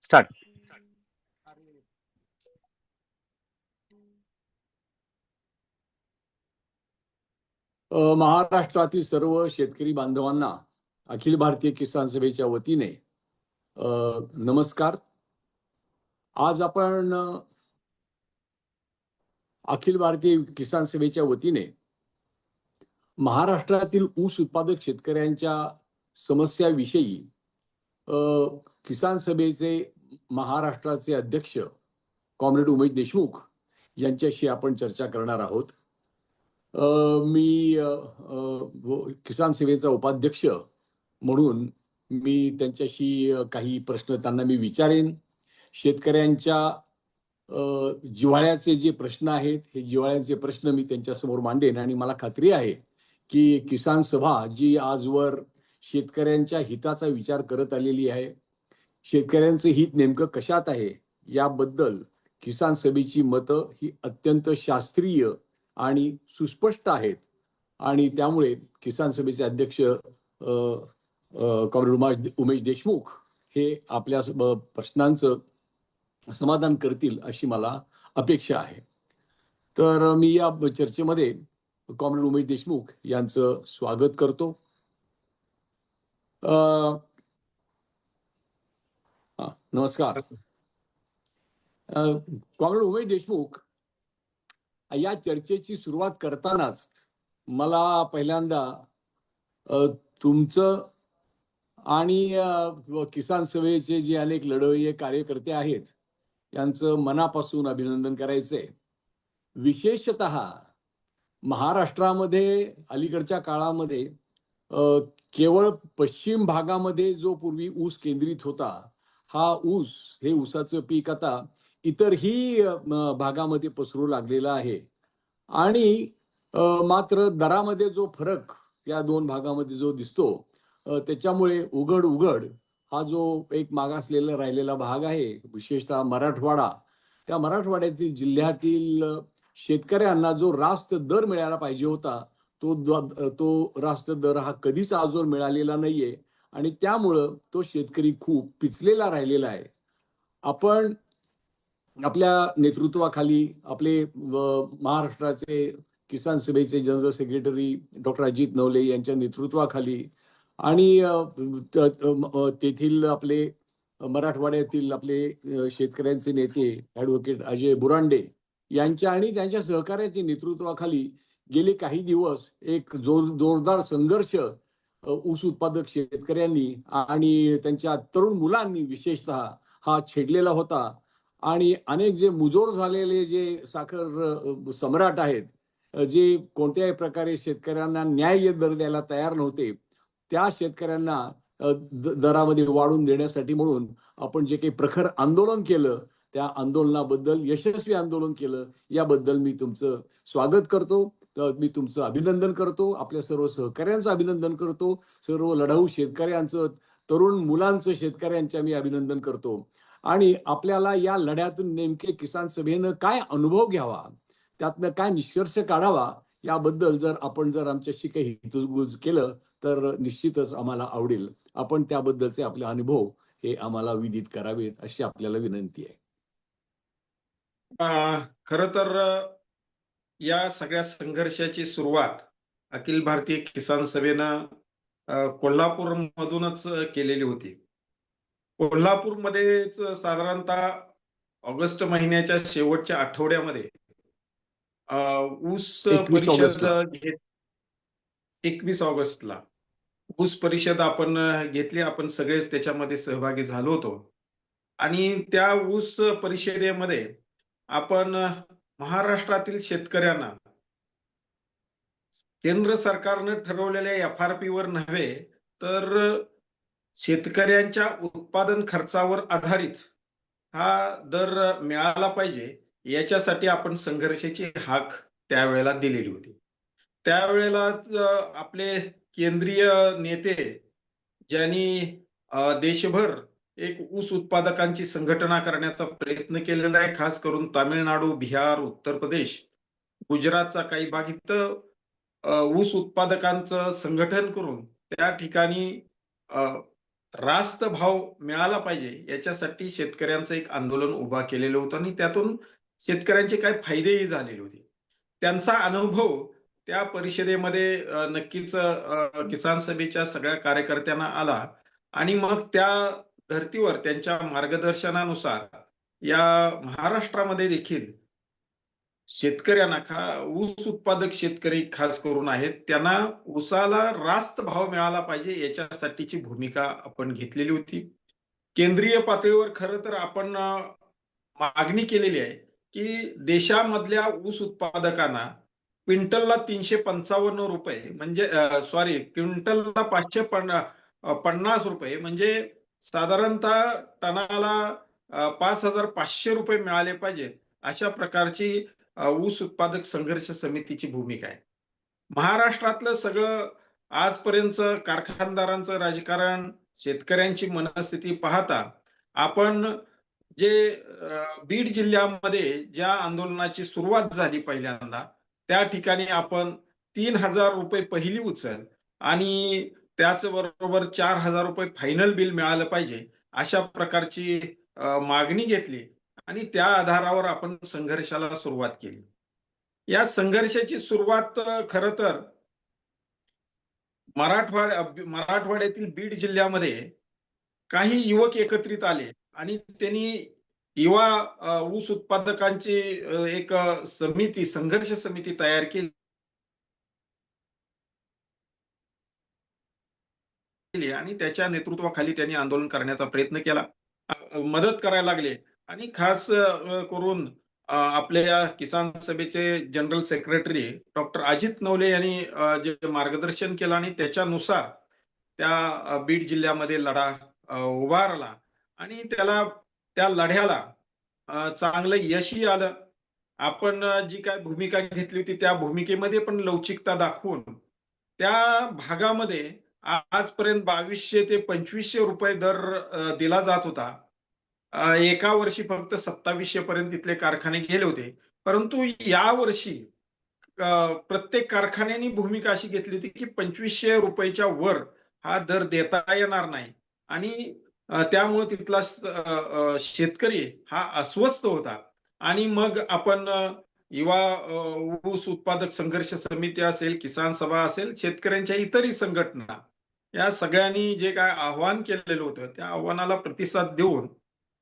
Start. महाराष्ट्रातील सर्व शेतकरी बांधवांना अखिल भारतीय किसान सभेच्या वतीने नमस्कार. आज आपण अखिल भारतीय किसान सभेच्या वतीने महाराष्ट्रातील ऊस उत्पादक शेतकऱ्यांच्या समस्याविषयी किसान सभेचे महाराष्ट्राचे अध्यक्ष कॉम्रेड उमेश देशमुख यांच्याशी आपण चर्चा करणार आहोत. मी किसान सेवेचा उपाध्यक्ष म्हणून मी त्यांच्याशी काही प्रश्न त्यांना मी विचारेन. शेतकऱ्यांच्या जिव्हाळ्याचे जे प्रश्न आहेत हे जिव्हाळ्याचे प्रश्न मी त्यांच्यासमोर मांडेन आणि मला खात्री आहे की किसान सभा जी आजवर शेतकऱ्यांच्या हिताचा विचार करत आलेली आहे, शेतकऱ्यांचं हित नेमकं कशात आहे याबद्दल किसान सभेची मतं ही अत्यंत शास्त्रीय आणि सुस्पष्ट आहेत आणि त्यामुळे किसान सभेचे अध्यक्ष कॉम्रेड उमेश देशमुख हे आपल्या प्रश्नांचं समाधान करतील अशी मला अपेक्षा आहे. तर मी या चर्चेमध्ये कॉम्रेड उमेश देशमुख यांचं स्वागत करतो. नमस्कार. कॉम्रेड उमेश देशमुख, या चर्चेची सुरुवात करतानाच मला पहिल्यांदा तुमचं आणि किसान सभेचे जे अनेक लढवय्ये कार्यकर्ते आहेत यांचं मनापासून अभिनंदन करायचंय. विशेषतः महाराष्ट्रामध्ये अलीकडच्या काळामध्ये केवळ पश्चिम भागामध्ये जो पूर्वी ऊस केंद्रित होता, हा हे ऊसाचं पीक आता इतरही भागामध्ये पसरू लागलेला आहे आणि मात्र दरामध्ये जो फरक या दोन भागामध्ये जो दिसतो त्याच्यामुळे उघड हा जो एक मागासलेला राहिलेला भाग आहे, विशेषतः मराठवाडा, त्या मराठवाड्यातील जिल्ह्यातील शेतकऱ्यांना जो रास्त दर मिळायला पाहिजे होता तो रास्त दर हा कधीच आजवर मिळालेला नाहीये आणि त्यामुळं तो शेतकरी खूप पिचलेला राहिलेला आहे. आपण आपल्या नेतृत्वाखाली आपले महाराष्ट्राचे किसान सभेचे general secretary doctor Ajit Navale यांच्या नेतृत्वाखाली आणि तेथील आपले मराठवाड्यातील आपले शेतकऱ्यांचे नेते ॲडव्होकेट अजय बुरांडे यांच्या आणि त्यांच्या सहकार्याच्या नेतृत्वाखाली गेले काही दिवस एक जोरदार संघर्ष ऊस उत्पादक शेतकऱ्यांनी आणि त्यांच्या तरुण मुलांनी विशेषतः हा छेडलेला होता आणि अनेक जे मुजोर झालेले जे साखर सम्राट आहेत, जे कोणत्याही प्रकारे शेतकऱ्यांना न्याय्य दर द्यायला तयार नव्हते, त्या शेतकऱ्यांना दरामध्ये वाढून देण्यासाठी म्हणून आपण जे काही प्रखर आंदोलन केलं, त्या आंदोलनाबद्दल, यशस्वी आंदोलन केलं याबद्दल मी तुमचं स्वागत करतो. मी तुमचं अभिनंदन करतो. आपल्या सर्व सहकाऱ्यांचं अभिनंदन करतो. सर्व लढाऊ शेतकऱ्यांचं, तरुण मुलांचं शेतकऱ्यांच्या मी अभिनंदन करतो. आणि आपल्याला या लढ्यातून नेमके किसान सभेनं काय अनुभव घ्यावा, त्यातनं काय निष्कर्ष काढावा याबद्दल जर आमच्याशी काही हितगुज केलं तर निश्चितच आम्हाला आवडेल. आपण त्याबद्दलचे आपले अनुभव हे आम्हाला विदित करावेत अशी आपल्याला विनंती आहे. खरं तर या सगळ्या संघर्षाची सुरुवात अखिल भारतीय किसान सभेनं कोल्हापूर मधूनच केलेली होती. कोल्हापूरमध्येच साधारणतः ऑगस्ट महिन्याच्या शेवटच्या आठवड्यामध्ये ऊस परिषद 21 ऑगस्टला ऊस परिषद आपण घेतली. आपण सगळेच त्याच्यामध्ये सहभागी झालो होतो आणि त्या ऊस परिषदेमध्ये आपण महाराष्ट्रातील शेतकऱ्यांना केंद्र सरकारनं ठरवलेल्या FRP वर नव्हे तर शेतकऱ्यांच्या उत्पादन खर्चावर आधारित हा दर मिळाला पाहिजे याच्यासाठी आपण संघर्षाची हाक त्यावेळेला दिलेली होती. त्यावेळेला आपले केंद्रीय नेते ज्यांनी देशभर एक ऊस उत्पादकांची संघटना करण्याचा प्रयत्न केलेला आहे, खास करून तामिळनाडू, बिहार, उत्तर प्रदेश, गुजरातचा काही भाग इथं ऊस उत्पादकांचं संघटन करून त्या ठिकाणी रास्त भाव मिळाला पाहिजे याच्यासाठी शेतकऱ्यांचं एक आंदोलन उभा केलेलं होतं आणि त्यातून शेतकऱ्यांचे काही फायदेही झालेले होते. त्यांचा अनुभव त्या परिषदेमध्ये नक्कीच किसान सभेच्या सगळ्या कार्यकर्त्यांना आला आणि मग त्या धर्तीवर त्यांच्या मार्गदर्शनानुसार या महाराष्ट्रामध्ये देखील शेतकऱ्यांना ऊस उत्पादक शेतकरी खास करून आहेत, त्यांना ऊसाला रास्त भाव मिळाला पाहिजे याच्यासाठीची भूमिका आपण घेतलेली होती. केंद्रीय पातळीवर खरं तर आपण मागणी केलेली आहे, की देशामधल्या ऊस उत्पादकांना क्विंटलला ₹355 म्हणजे क्विंटलला ₹550 म्हणजे साधारणतः टनाला ₹5,500 मिळाले पाहिजेत. अशा प्रकारची ऊस उत्पादक संघर्ष समितीची भूमिका आहे. महाराष्ट्रातलं सगळं आजपर्यंतचं कारखानदारांचं राजकारण, शेतकऱ्यांची मनस्थिती पाहता आपण जे बीड जिल्ह्यामध्ये ज्या आंदोलनाची सुरुवात झाली पहिल्यांदा, त्या ठिकाणी आपण ₹3,000 पहिली उचल आणि त्याचबरोबर ₹4,000 फायनल बिल मिळालं पाहिजे, अशा प्रकारची मागणी घेतली आणि त्या आधारावर आपण संघर्षाला सुरुवात केली. या संघर्षाची सुरुवात खरं तर मराठवाड्यातील बीड जिल्ह्यामध्ये काही युवक एकत्रित आले आणि त्यांनी युवा ऊस उत्पादकांची एक संघर्ष समिती तयार केली आणि त्याच्या नेतृत्वाखाली त्यांनी आंदोलन करण्याचा प्रयत्न केला. मदत करायला लागले आणि खास करून आपल्या किसान सभेचे general secretary doctor Ajit Navale यांनी जे मार्गदर्शन केलं आणि त्याच्यानुसार त्या बीड जिल्ह्यामध्ये लढा उभारला आणि त्या लढ्याला चांगलं यशही आलं. आपण जी काय भूमिका घेतली होती त्या भूमिकेमध्ये पण लवचिकता दाखवून त्या भागामध्ये आजपर्यंत 2200 ते 2500 रुपये दर दिला जात होता. एका वर्षी फक्त 2700 पर्यंत तिथले कारखाने गेले होते. परंतु या वर्षी प्रत्येक कारखान्याने भूमिका अशी घेतली होती की 2500 रुपयाच्या वर हा दर देता येणार नाही आणि त्यामुळे तिथला शेतकरी हा अस्वस्थ होता आणि मग आपण युवा ऊस उत्पादक संघर्ष समिती असेल, किसान सभा असेल, शेतकऱ्यांच्या इतरही संघटना या सगळ्यांनी जे काय आव्हान केलेलं होतं त्या आव्हानाला प्रतिसाद देऊन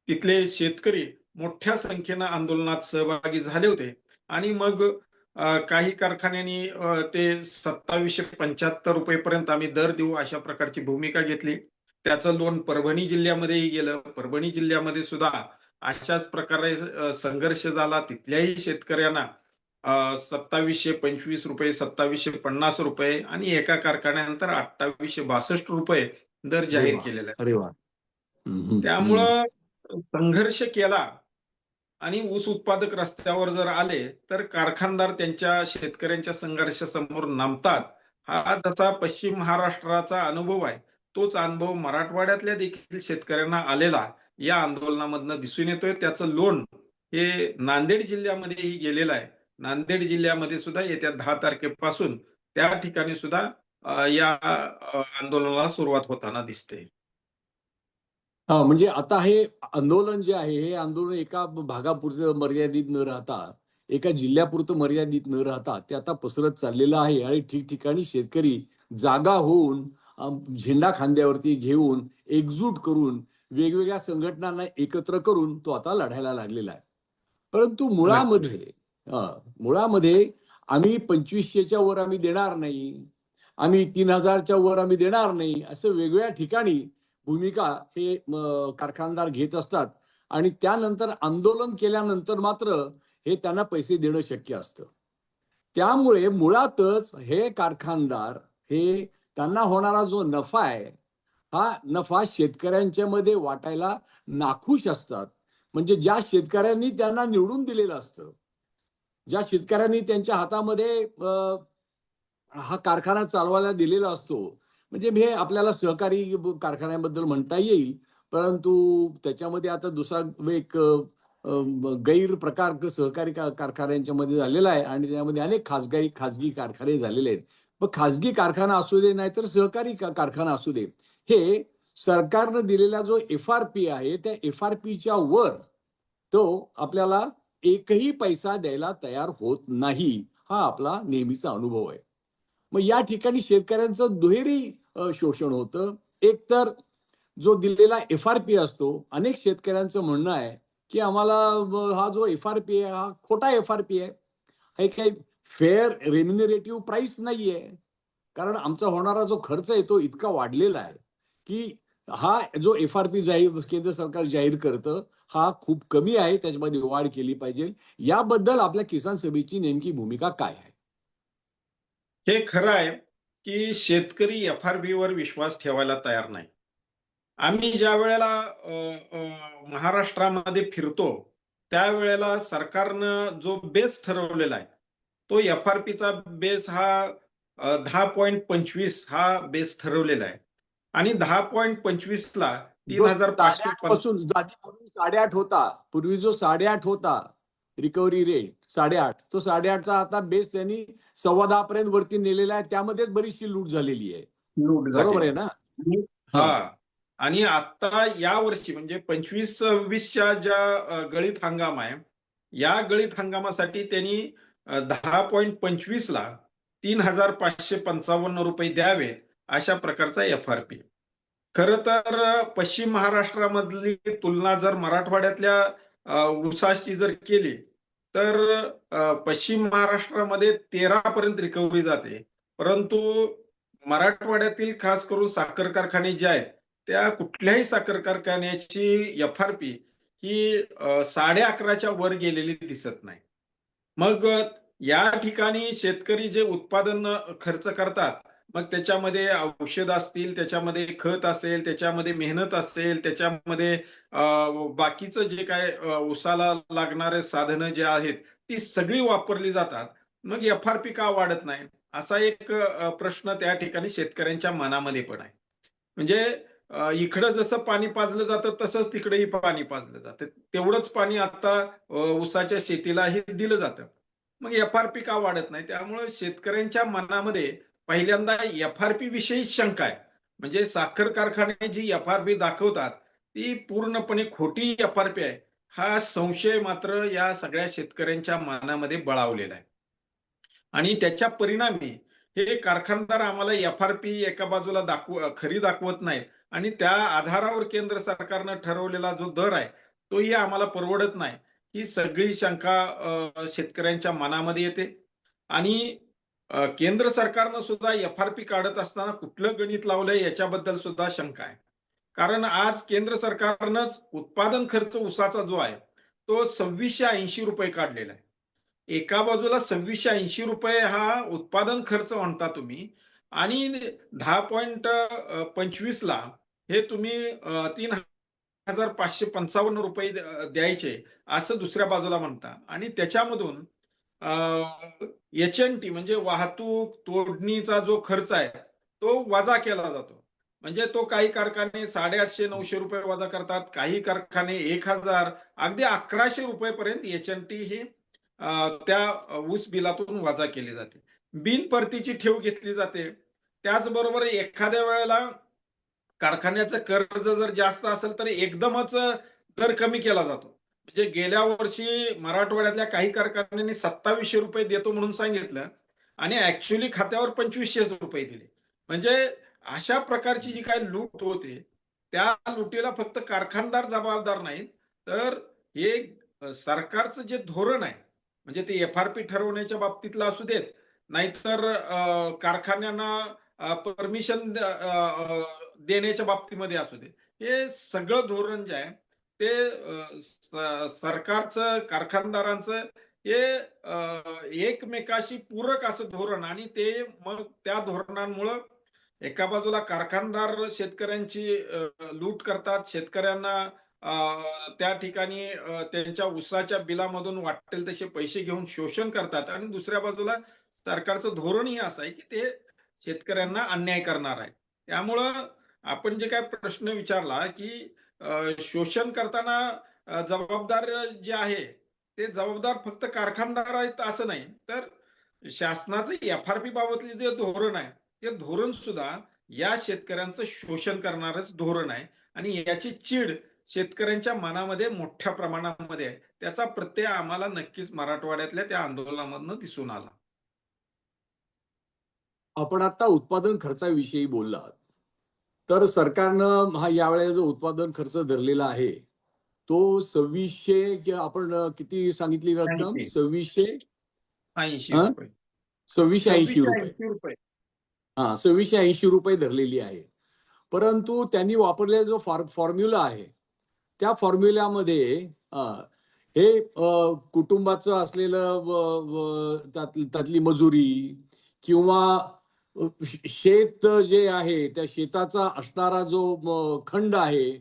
तिथले शेतकरी मोठ्या संख्येनं आंदोलनात सहभागी झाले होते आणि मग काही कारखान्यांनी ते 2775 पर्यंत आम्ही दर देऊ अशा प्रकारची भूमिका घेतली. त्याचं लोण परभणी जिल्ह्यामध्येही गेलं. परभणी जिल्ह्यामध्ये सुद्धा अशाच प्रकारे संघर्ष झाला. तिथल्याही शेतकऱ्यांना 2725 रुपये, 2750 आणि एका कारखान्यानंतर 2862 दर जाहीर केलेला आहे. अरे वा. त्यामुळं संघर्ष केला आणि ऊस उत्पादक रस्त्यावर जर आले तर कारखानदार त्यांच्या शेतकऱ्यांच्या संघर्षासमोर नमतात. हा जसा पश्चिम महाराष्ट्राचा अनुभव आहे तोच अनुभव मराठवाड्यातल्या देखील शेतकऱ्यांना आलेला या आंदोलनामधनं दिसून येतोय. त्याचं लोण हे नांदेड जिल्ह्यामध्येही गेलेलं आहे. नांदेड जिल्ह्यामध्ये सुद्धा येत्या 10 तारखेपासून त्या ठिकाणी सुद्धा या आंदोलनाला सुरुवात होताना दिसते. म्हणजे आता हे आंदोलन जे आहे हे आंदोलन एका भागापुरतं मर्यादित न राहता, एका जिल्ह्यापुरतं मर्यादित न राहता ते आता पसरत चाललेलं आहे आणि ठिकठिकाणी शेतकरी जागा होऊन झेंडा खांद्यावरती घेऊन एकजूट करून वेगवेगळ्या संघटनांना एकत्र करून तो आता लढायला लागलेला आहे. परंतु मुळामध्ये आम्ही 2500च्या वर आम्ही देणार नाही, आम्ही 3000च्या वर आम्ही देणार नाही, असं वेगवेगळ्या ठिकाणी भूमिका हे कारखानदार घेत असतात आणि त्यानंतर आंदोलन केल्यानंतर मात्र हे त्यांना पैसे देणं शक्य असतं. त्यामुळे मुळातच हे कारखानदार हे त्यांना होणारा जो नफा आहे हा नफा शेतकऱ्यांच्या मध्ये वाटायला नाखुश असतात. म्हणजे ज्या शेतकऱ्यांनी त्यांना निवडून दिलेलं असतं, ज्या शेतकऱ्यांनी त्यांच्या हातामध्ये हा कारखाना चालवायला दिलेला असतो, म्हणजे हे आपल्याला सहकारी कारखान्याबद्दल म्हणता येईल, परंतु त्याच्यामध्ये आता दुसरा एक गैर प्रकार सहकारी कारखान्यांच्या मध्ये झालेला आहे आणि त्यामध्ये अनेक खाजगी कारखाने झालेले आहेत. मग खाजगी कारखाना असू दे नाहीतर सहकारी कारखाना असू दे, हे सरकारनं दिलेला जो FRP आहे, त्या FRPच्या वर तो आपल्याला एकही पैसा द्यायला तयार होत नाही. हा आपला नेहमीचा अनुभव आहे. मग या ठिकाणी शेतकऱ्यांचं दुहेरी शोषण होतं. एक तर जो दिलेला FRP असतो, अनेक शेतकऱ्यांचं म्हणणं आहे, की आम्हाला हा जो FRP आहे, हा खोटा FRP आहे. हे काही फेअर रेम्युनरेटिव्ह प्राइस नाहीये. कारण आमचा होणारा जो खर्च आहे तो इतका वाढलेला आहे, की हा जो FRP जाहीर केंद्र सरकार जाहीर करतं, हा खूप कमी आहे. त्याच्यामध्ये वाढ केली पाहिजे. याबद्दल आपल्या किसान सभेची नेमकी भूमिका काय आहे? हे खरं आहे, की शेतकरी FRP वर विश्वास ठेवायला तयार नाही. आम्ही ज्या वेळेला महाराष्ट्रामध्ये फिरतो, त्यावेळेला सरकारनं जो बेस ठरवलेला आहे, तो FRPचा बेस हा 10.25 हा बेस ठरवलेला आहे. आणि 10.25 ला जो 3,550 पासून पूर्वी 8.5 होता. पूर्वी जो 8.5 होता रिकव्हरी रेट 8.5 तो 8.5चा आता बेस त्यांनी 10.15 पर्यंत वरती नेलेला आहे. त्यामध्येच बरीचशी लूट झालेली आहे. लूट बरोबर झालेली आहे आहे. ना? आणि हां. हां. आणि आता या वर्षी म्हणजे 25-26च्या ज्या गळीत हंगाम आहे, या गळीत हंगामासाठी त्यांनी 10.25 ला ₹3,555 द्यावेत, अशा प्रकारचा FRP. खरं तर पश्चिम महाराष्ट्रामधली तुलना जर मराठवाड्यातल्या ऊसाची जर केली, तर पश्चिम महाराष्ट्रामध्ये 13 पर्यंत रिकव्हरी जाते. परंतु मराठवाड्यातील खास करून साखर कारखाने जे आहेत, त्या कुठल्याही साखर कारखान्याची FRP ही 11.5च्या वर गेलेली दिसत नाही. मग या ठिकाणी शेतकरी जे उत्पादन खर्च करतात, मग त्याच्यामध्ये औषध असतील, त्याच्यामध्ये खत असेल, त्याच्यामध्ये मेहनत असेल, त्याच्यामध्ये बाकीचं जे काय ऊसाला लागणारे साधनं जे आहेत, ती सगळी वापरली जातात. मग FRP का वाढत नाही? असा एक प्रश्न त्या ठिकाणी शेतकऱ्यांच्या मनामध्ये पण आहे. म्हणजे इकडं जसं पाणी पाजलं जातं, तसंच तिकडेही पाणी पाजलं जातं. तेवढंच पाणी आता ऊसाच्या शेतीलाही दिलं जातं. मग FRP का वाढत नाही? त्यामुळे शेतकऱ्यांच्या मनामध्ये पहिल्यांदा FRP विषयीच शंका आहे. म्हणजे साखर कारखाने जी FRP दाखवतात, ती पूर्णपणे खोटी FRP आहे. हा संशय मात्र या सगळ्या शेतकऱ्यांच्या मनामध्ये बळावलेला आहे. आणि त्याच्या परिणामी हे कारखानदार आम्हाला FRP एका बाजूला खरी दाखवत नाहीत आणि त्या आधारावर केंद्र सरकारनं ठरवलेला जो दर आहे, तोही आम्हाला परवडत नाही. ही सगळी शंका शेतकऱ्यांच्या मनामध्ये येते. आणि केंद्र सरकारनं सुद्धा FRP काढत असताना कुठलं गणित लावलंय याच्याबद्दल सुद्धा शंका आहे. कारण आज केंद्र सरकारनंच उत्पादन खर्च ऊसाचा जो आहे, तो ₹2680 काढलेला आहे. एका बाजूला ₹2680 हा उत्पादन खर्च म्हणता तुम्ही आणि 10.25 ला हे तुम्ही ₹3,555 द्यायचे, असं दुसऱ्या बाजूला म्हणता आणि त्याच्यामधून HNT म्हणजे वाहतूक, तोडणीचा जो खर्च आहे, तो वजा केला जातो. म्हणजे तो काही कारखाने ₹850-900 वजा करतात, काही कारखाने 1,000 अगदी ₹1,100 पर्यंत HNT ही त्या ऊस बिलातून वजा केली जाते. बिनपरतीची ठेव घेतली जाते. त्याचबरोबर एखाद्या वेळेला कारखान्याचं कर्ज जर जास्त असेल तर एकदमच दर कमी केला जातो. म्हणजे गेल्या वर्षी मराठवाड्यातल्या काही कारखान्यांनी ₹2700 देतो म्हणून सांगितलं आणि ॲक्चुअली खात्यावर ₹2500 दिले. म्हणजे अशा प्रकारची जी काही लूट होते, त्या लुटीला फक्त कारखानदार जबाबदार नाहीत, तर हे सरकारचं जे धोरण आहे, म्हणजे ते FRP ठरवण्याच्या बाबतीतलं असू देत, नाहीतर कारखान्यांना परमिशन देण्याच्या बाबतीमध्ये असू दे. हे सगळं धोरण जे आहे ते सरकारचं, कारखानदारांचं हे एकमेकाशी पूरक असं धोरण आणि ते मग त्या धोरणांमुळं एका बाजूला कारखानदार शेतकऱ्यांची लूट करतात. शेतकऱ्यांना त्या ठिकाणी त्यांच्या ऊसाच्या बिलामधून वाटेल तसे पैसे घेऊन शोषण करतात आणि दुसऱ्या बाजूला सरकारचं धोरणही असं आहे, की ते शेतकऱ्यांना अन्याय करणार आहे. त्यामुळं आपण जे काही प्रश्न विचारला, की शोषण करताना जबाबदार जे आहे, ते जबाबदार फक्त कारखानदार आहेत असं नाही. तर शासनाचं FRP बाबतले जे धोरण आहे, ते धोरण सुद्धा या शेतकऱ्यांचं शोषण करणारच धोरण आहे आणि याची चीड शेतकऱ्यांच्या मनामध्ये मोठ्या प्रमाणामध्ये आहे. त्याचा प्रत्यय आम्हाला नक्कीच मराठवाड्यातल्या त्या आंदोलनामधनं दिसून आला. आपण आता उत्पादन खर्चाविषयी बोललात. तर सरकारनं हा यावेळेला जो उत्पादन खर्च धरलेला आहे, तो 2600 किंवा आपण किती सांगितली रक्कम? 80 80 हां? रुपये. ₹2680. 2680 रुपये. हां, ₹2680 धरलेली आहे. परंतु त्यांनी वापरलेला जो फॉर्म्युला आहे, त्या फॉर्म्युल्यामध्ये हे कुटुंबाचं असलेलं व व त्यातली मजुरी किंवा शेत जे आहे, त्या शेताचा असणारा जो खंड आहे,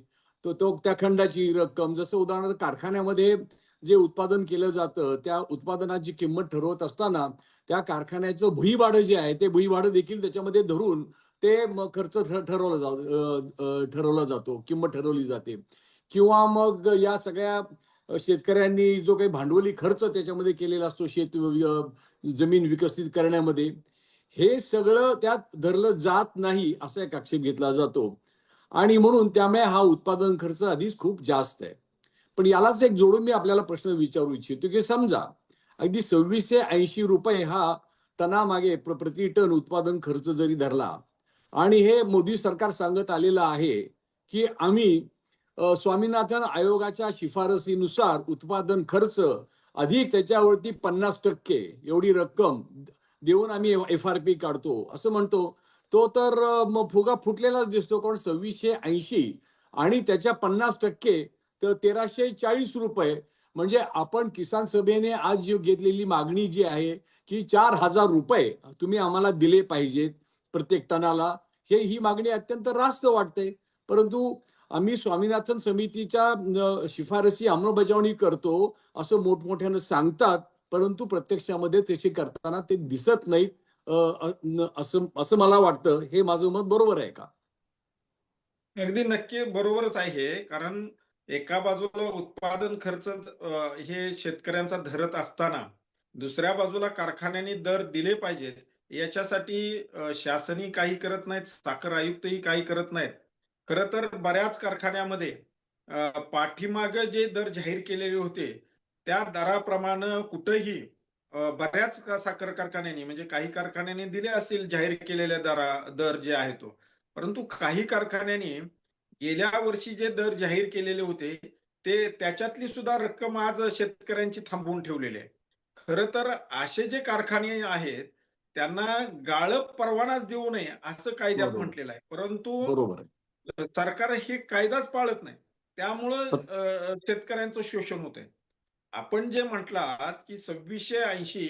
तो त्या खंडाची रक्कम, जसं उदाहरणार्थ कारखान्यामध्ये जे उत्पादन केलं जातं, त्या उत्पादनाची किंमत ठरवत असताना त्या कारखान्याचं भुईभाडं जे आहे, ते भुईभाडं देखील त्याच्यामध्ये धरून ते मग खर्च ठरवला जातो, किंमत ठरवली जाते. किंवा मग या सगळ्या शेतकऱ्यांनी जो काही भांडवली खर्च त्याच्यामध्ये केलेला असतो जमीन विकसित करण्यामध्ये, हे सगळं त्यात धरलं जात नाही, असा एक आक्षेप घेतला जातो. आणि म्हणून त्यामुळे हा उत्पादन खर्च आधीच खूप जास्त आहे. पण यालाच एक जोडून मी आपल्याला प्रश्न विचारू इच्छितो, की समजा अगदी ₹2680 हा टनामागे प्रति टन उत्पादन खर्च जरी धरला आणि हे मोदी सरकार सांगत आलेलं आहे, की आम्ही स्वामीनाथन आयोगाच्या शिफारसीनुसार उत्पादन खर्च अधिक त्याच्यावरती 50% एवढी रक्कम देऊन आम्ही FRP काढतो असं म्हणतो. तो तर मग फुगा फुटलेलाच दिसतो. कारण 2680 आणि त्याच्या 50% तर ₹1340 म्हणजे आपण किसान सभेने आज जी घेतलेली मागणी जी आहे, की ₹4000 तुम्ही आम्हाला दिले पाहिजेत प्रत्येक टनाला. ही मागणी अत्यंत रास्त वाटते. परंतु आम्ही स्वामीनाथन समितीच्या शिफारसी अंमलबजावणी करतो असं मोठमोठ्यानं सांगतात, परंतु प्रत्यक्षामध्ये तसे करताना ते दिसत नाहीत. असं असं मला वाटतं. हे माझं मत बरोबर आहे का? अगदी नक्की बरोबरच आहे हे. कारण एका बाजूला उत्पादन खर्च हे शेतकऱ्यांचा धरत असताना, दुसऱ्या बाजूला कारखान्यांनी दर दिले पाहिजेत, याच्यासाठी शासनही काही करत नाहीत, साखर आयुक्तही काही करत नाहीत. खरं तर बऱ्याच कारखान्यामध्ये पाठीमागे जे दर जाहीर केलेले होते, त्या दराप्रमाणे कुठेही बऱ्याच साखर कारखान्यांनी म्हणजे काही कारखान्यांनी दिले असतील जाहीर केलेल्या दर जे आहे तो. परंतु काही कारखान्यांनी गेल्या वर्षी जे दर जाहीर केलेले होते, ते त्याच्यातली सुद्धा रक्कम आज शेतकऱ्यांची थांबवून ठेवलेली आहे. खरं तर असे जे कारखाने आहेत, त्यांना गाळप परवानाच देऊ नये, असं कायद्यात बरोबर, म्हटलेलं आहे. परंतु बरोबर आहे. सरकार हे कायदाच पाळत नाही. त्यामुळं पण शेतकऱ्यांचं शोषण होतंय. आपण जे म्हटलात, की 2680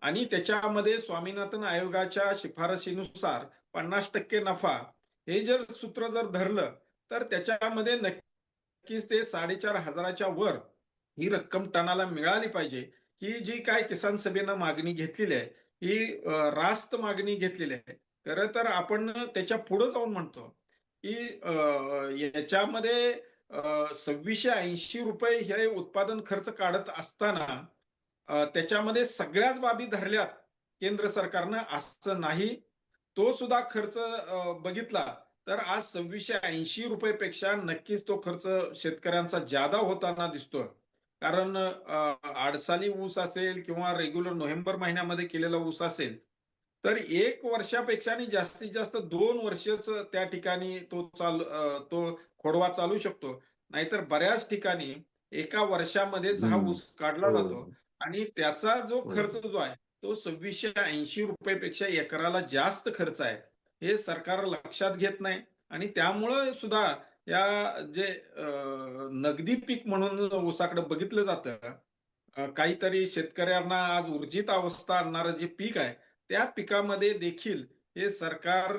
आणि त्याच्यामध्ये स्वामीनाथन आयोगाच्या शिफारसीनुसार 50% नफा, हे जर सूत्र जर धरलं, तर त्याच्यामध्ये नक्कीच ते 4500च्या वर ही रक्कम टनाला मिळाली पाहिजे. ही जी काय किसान सभेनं मागणी घेतलेली आहे, ही रास्त मागणी घेतलेली आहे. खरं तर आपण त्याच्या पुढे जाऊन म्हणतो, की याच्यामध्ये ₹2680 हे उत्पादन खर्च काढत असताना त्याच्यामध्ये सगळ्याच बाबी धरल्यात केंद्र सरकारनं असं नाही. तो सुद्धा खर्च बघितला तर आज ₹2680 पेक्षा नक्कीच तो खर्च शेतकऱ्यांचा जादा होताना दिसतोय. कारण आडसाली ऊस असेल किंवा रेग्युलर नोव्हेंबर महिन्यामध्ये केलेला ऊस असेल, तर 1 वर्षापेक्षा आणि जास्तीत जास्त 2 वर्षच त्या ठिकाणी तो खोडवा चालू शकतो. नाहीतर बऱ्याच ठिकाणी एका वर्षामध्येच हा हं. ऊस काढला हो, जातो आणि त्याचा जो हो. खर्च जो आहे, तो ₹2680 पेक्षा एकराला जास्त खर्च आहे. हे सरकार लक्षात घेत नाही आणि त्यामुळं सुद्धा या जे नगदी पीक म्हणून ऊसाकडे बघितलं जातं, काहीतरी शेतकऱ्यांना आज ऊर्जित अवस्था आणणारं जे पीक आहे, त्या पिकामध्ये देखील हे सरकार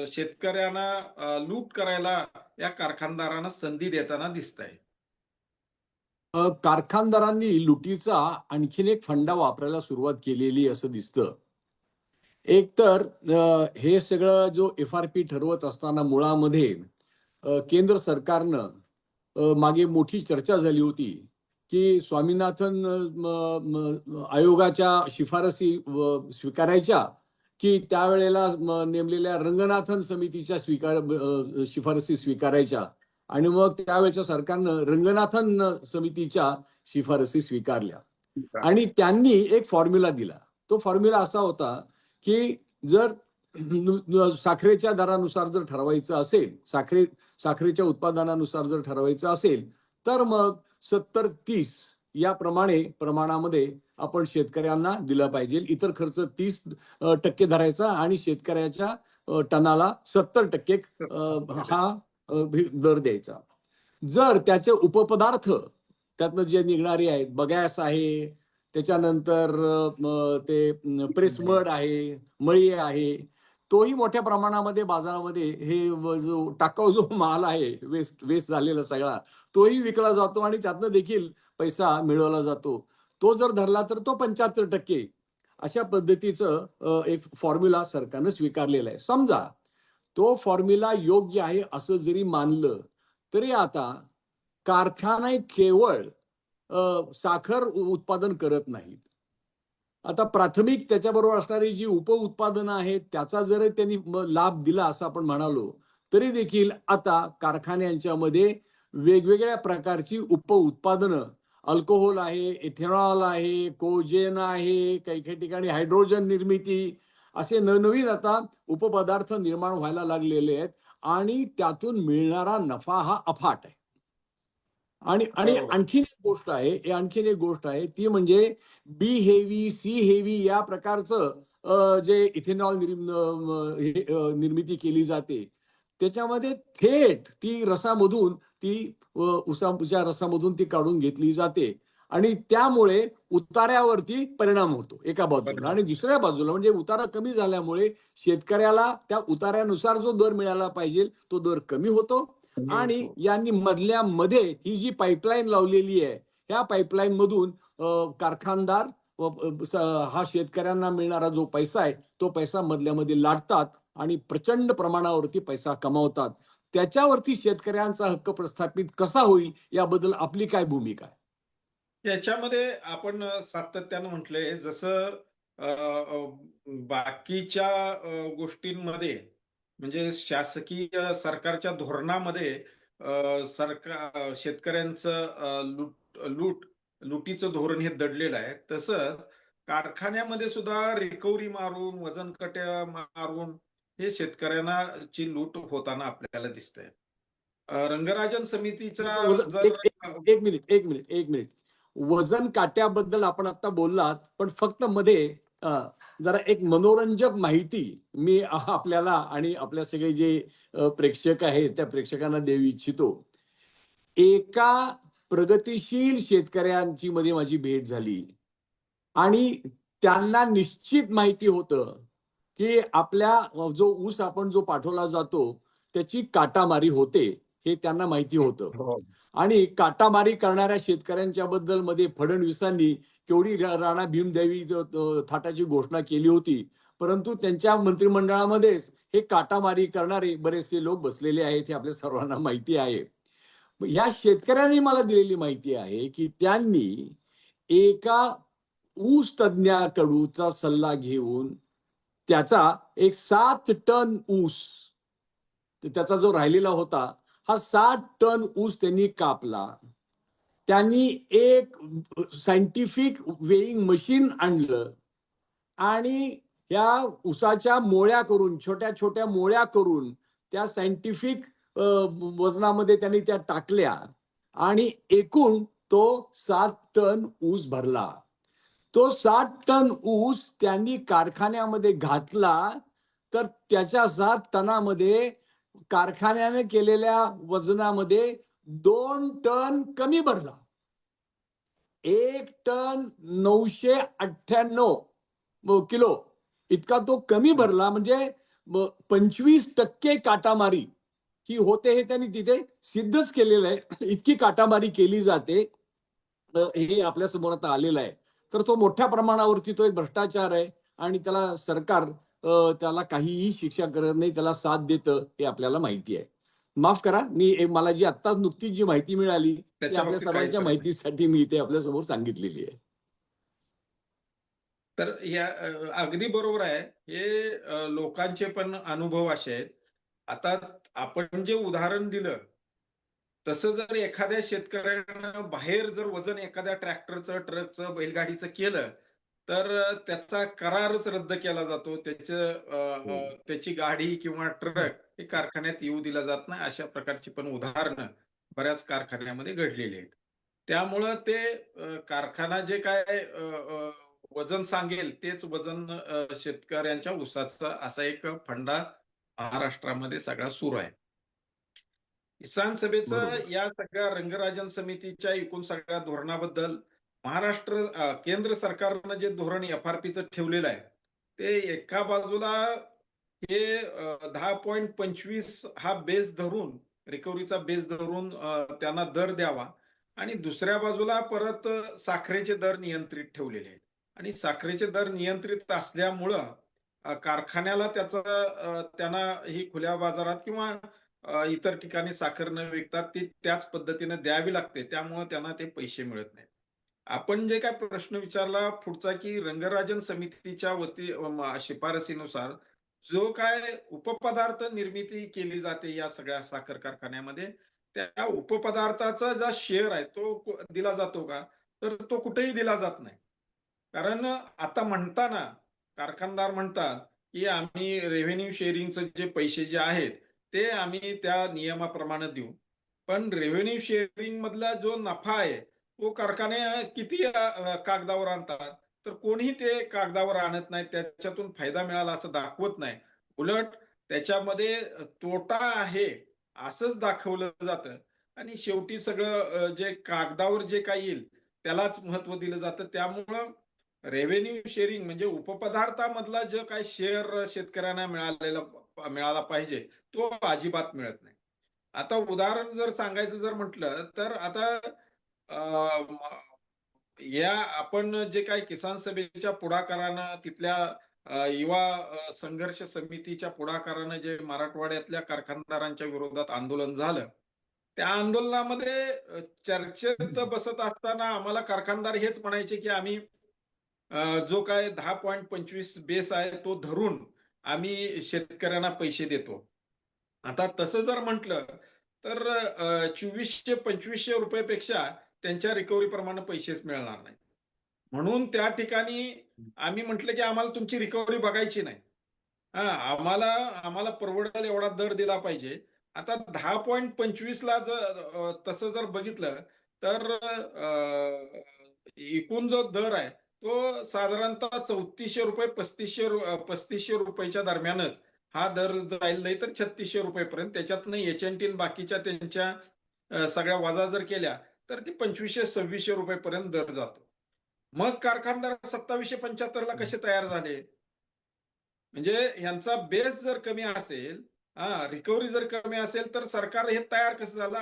शेतकऱ्यांना लूट करायला या कारखानदारांना संधी देताना दिसतंय. कारखानदारांनी लुटीचा आणखीन एक फंडा वापरायला सुरुवात केलेली असं दिसतं. एक तर हे सगळं जो FRP ठरवत असताना मुळामध्ये केंद्र सरकारनं मागे मोठी चर्चा झाली होती, की स्वामीनाथन आयोगाच्या शिफारसी स्वीकारायच्या की त्यावेळेला नेमलेल्या रंगनाथन समितीच्या शिफारसी स्वीकारायच्या आणि मग त्यावेळेच्या सरकारनं रंगनाथन समितीच्या शिफारसी स्वीकारल्या आणि त्यांनी एक फॉर्म्युला दिला. तो फॉर्म्युला असा होता की जर साखरेच्या दरानुसार जर ठरवायचं असेल, साखरेच्या उत्पादनानुसार जर ठरवायचं असेल, तर मग 70-30 या प्रमाणामध्ये आपण शेतकऱ्यांना दिलं पाहिजे. इतर खर्च 30% धरायचा आणि शेतकऱ्याच्या टनाला 70% हा दर द्यायचा. जर त्याचे उपपदार्थ त्यातनं जे निघणारे आहेत, बगॅस आहे, त्याच्यानंतर ते प्रेस मड आहे, मळी आहे, तोही मोठ्या प्रमाणामध्ये बाजारामध्ये हे जो टाकाऊ जो माल आहे, वेस्ट झालेला सगळा, तोही विकला जातो आणि त्यातनं देखील पैसा मिळवला जातो. तो जर धरला तर तो 75% अशा पद्धतीचं एक फॉर्म्युला सरकारनं स्वीकारलेला आहे. समजा तो फॉर्म्युला योग्य आहे असं जरी मानलं तरी आता कारखाने केवळ साखर उत्पादन करत नाहीत. आता प्राथमिक त्याच्याबरोबर असणारी जी उपउत्पादनं आहेत त्याचा जर त्यांनी लाभ दिला असं आपण म्हणालो तरी देखील आता कारखान्यांच्या मध्ये वेगवेगळ्या प्रकारची उपउत्पादनं, अल्कोहोल आहे, इथेनॉल आहे, कोजेन आहे, काही काही ठिकाणी हायड्रोजन निर्मिती, असे नवनवीन आता उपपदार्थ निर्माण व्हायला लागलेले आहेत आणि त्यातून मिळणारा नफा हा अफाट आहे. आणि आणि बरोबर. आणखीन एक गोष्ट आहे ती म्हणजे बी हेवी, सी हेवी या प्रकारचं जे इथेनॉल निर्मिती केली जाते त्याच्यामध्ये थेट ती रसामधून ती उसाच्या रसामधून ती काढून घेतली जाते आणि त्यामुळे उतार्यावरती परिणाम होतो एका बाजूला आणि दुसऱ्या बाजूला म्हणजे उतारा कमी झाल्यामुळे शेतकऱ्याला त्या उतार्यानुसार जो दर मिळाला पाहिजे तो दर कमी होतो आणि यांनी मधल्यामध्ये ही जी पाईपलाईन लावलेली आहे ह्या पाईपलाईन मधून कारखानदार हा शेतकऱ्यांना मिळणारा जो पैसा आहे तो पैसा मधल्यामध्ये लाटतात आणि प्रचंड प्रमाणावरती पैसा कमावतात. त्याच्यावरती शेतकऱ्यांचा हक्क प्रस्थापित कसा होईल याबद्दल आपली काय भूमिका आहे? याच्यामध्ये आपण सातत्यानं म्हटलंय जसं बाकीच्या गोष्टींमध्ये म्हणजे शासकीय सरकारच्या धोरणामध्ये शेतकऱ्यांचं लुटीचं धोरण हे दडलेलं आहे. तसंच कारखान्यामध्ये सुद्धा रिकव्हरी मारून, वजन काट्या मारून हे शेतकऱ्यांना ची लूट होताना आपल्याला दिसतंय. रंगराजन समितीचा वजन जर एक मिनिट वजन काट्याबद्दल आपण आता बोललात पण फक्त मध्ये जरा एक मनोरंजक माहिती मी आपल्याला आणि आपल्या सगळे जे प्रेक्षक आहेत त्या प्रेक्षकांना देऊ इच्छितो. एका प्रगतिशील शेतकऱ्यांची मध्ये माझी भेट झाली आणि त्यांना निश्चित माहिती होतं की आपल्या जो ऊस आपण जो पाठवला जातो त्याची काटामारी होते हे त्यांना माहिती होतं. हो. आणि काटामारी करणाऱ्या शेतकऱ्यांच्या बद्दल मध्ये फडणवीसांनी केवढी राणा भीमदेवी थाटाची घोषणा केली होती, परंतु त्यांच्या मंत्रिमंडळामध्येच हे काटामारी करणारे बरेचसे लोक बसलेले आहेत हे आपल्या सर्वांना माहिती आहे. ह्या शेतकऱ्यांनी मला दिलेली माहिती आहे की त्यांनी एका ऊस तज्ञाकडूचा सल्ला घेऊन त्याचा एक 7 टन ऊस त्याचा जो राहिलेला होता हा 7 टन ऊस त्यांनी कापला. त्यांनी एक सायंटिफिक वेईंग मशीन आणलं आणि या ऊसाच्या मोळ्या करून छोट्या छोट्या मोळ्या करून त्या सायंटिफिक वजनामध्ये त्यांनी त्या टाकल्या आणि एकूण तो 7 टन ऊस भरला. तो 7 टन ऊस त्यांनी कारखान्यामध्ये घातला तर त्याच्या 7 टनामध्ये कारखान्याने केलेल्या वजनामध्ये 2 टन कमी भरला. 1 टन 998 किलो इतका तो कमी भरला. म्हणजे 25% काटामारी ही होते हे त्यांनी तिथे सिद्धच केलेलं आहे. इतकी काटामारी केली जाते हे आपल्या समोर आता आलेलं आहे. तर तो मोठ्या प्रमाणावरती तो एक भ्रष्टाचार आहे आणि त्याला सरकार त्याला काहीही शिक्षा करत नाही, त्याला साथ देतं हे आपल्याला माहिती आहे. माफ करा मला जी आत्ताच नुकतीच जी माहिती मिळाली ती त्याच्या आपल्या बाबतीत काहीच सर्वांच्या हरकत नाही. माहितीसाठी मी इथे आपल्या समोर सांगितलेली आहे. तर या अगदी बरोबर आहे. हे लोकांचे पण अनुभव असे आहेत. आता आपण जे उदाहरण दिलं, तसं जर एखाद्या शेतकऱ्यानं बाहेर जर वजन एखाद्या ट्रॅक्टरचं, ट्रकचं, बैलगाडीचं केलं, तर त्याचा करारच रद्द केला जातो. हो. त्याची गाडी किंवा ट्रक हे कारखान्यात येऊ दिला जात नाही. अशा प्रकारची पण उदाहरणं बऱ्याच कारखान्यामध्ये घडलेली आहेत. त्यामुळं ते कारखाना जे काय वजन सांगेल तेच वजन शेतकऱ्यांच्या ऊसाचं असा एक फंडा महाराष्ट्रामध्ये सगळा सुरू आहे. किसान सभेचं बरोबर. या सगळ्या रंगराजन समितीच्या एकूण सगळ्या धोरणाबद्दल केंद्र सरकारनं जे धोरण एफ-आर-पीचं ठेवलेलं आहे, ते एका बाजूला हे 10.25 हा बेस धरून, रिकव्हरीचा बेस धरून त्यांना दर द्यावा आणि दुसऱ्या बाजूला परत साखरेचे दर नियंत्रित ठेवलेले आहेत. आणि साखरेचे दर नियंत्रित असल्यामुळं कारखान्याला त्यांना ही खुल्या बाजारात किंवा इतर ठिकाणी साखर न विकता ती त्याच पद्धतीने द्यावी लागते. त्यामुळे त्यांना ते पैसे मिळत नाहीत. आपण जे काय प्रश्न विचारला पुढचा, की रंगराजन समितीच्या शिफारसीनुसार जो काय उपपदार्थ निर्मिती केली जाते या सगळ्या साखर कारखान्यामध्ये, त्या उपपदार्थाचा जो शेअर आहे तो दिला जातो का? तर तो कुठेही दिला जात नाही. कारण आता म्हणताना कारखानदार म्हणतात, की आम्ही रेव्हेन्यू शेअरिंगचे जे पैसे जे आहेत, ते आम्ही त्या नियमाप्रमाणे देऊ. पण रेव्हेन्यू शेअरिंग मधला जो नफा आहे, तो कारखाने किती कागदावर आणतात, तर कोणीही ते कागदावर आणत नाही. त्याच्यातून फायदा मिळाला असं दाखवत नाही. उलट त्याच्यामध्ये तोटा आहे असंच दाखवलं जातं आणि शेवटी सगळं जे कागदावर जे काही येईल त्यालाच महत्त्व दिलं जातं. त्यामुळं रेव्हेन्यू शेअरिंग म्हणजे उपपदार्थामधला जो काही शेअर शेतकऱ्यांना मिळाला पाहिजे, तो अजिबात मिळत नाही. आता उदाहरण जर सांगायचं जर म्हटलं, तर आता अ, या आपण जे काही किसान सभेच्या पुढाकारानं तिथल्या युवा संघर्ष समितीच्या पुढाकारानं जे मराठवाड्यातल्या कारखानदारांच्या विरोधात आंदोलन झालं, त्या आंदोलनामध्ये चर्चेत बसत असताना आम्हाला कारखानदार हेच म्हणायचे, की आम्ही जो काय 10.25 बेस आहे तो धरून आम्ही शेतकऱ्यांना पैसे देतो. आता तसं जर म्हटलं, तर 2400-2500 पेक्षा त्यांच्या रिकव्हरी प्रमाणे पैसेच मिळणार नाहीत. म्हणून त्या ठिकाणी आम्ही म्हटलं, की आम्हाला तुमची रिकव्हरी बघायची नाही. हां, आम्हाला आम्हाला परवडेल एवढा दर दिला पाहिजे. आता 10.25 ला जर तसं जर बघितलं, तर एकूण जो दर आहे, तो साधारणतः ₹3400 ₹3500 च्या दरम्यानच हा दर जाईल, नाही तर ₹3600 पर्यंत. त्याच्यातनं एच-एन-टी बाकीच्या त्यांच्या सगळ्या वजा जर केल्या, तर ती ₹2500-2600 पर्यंत दर जातो. मग कारखानदार 2775 ला कसे तयार झाले? म्हणजे ह्यांचा बेस जर कमी असेल, रिकव्हरी जर कमी असेल, तर सरकार हे तयार कसं झालं?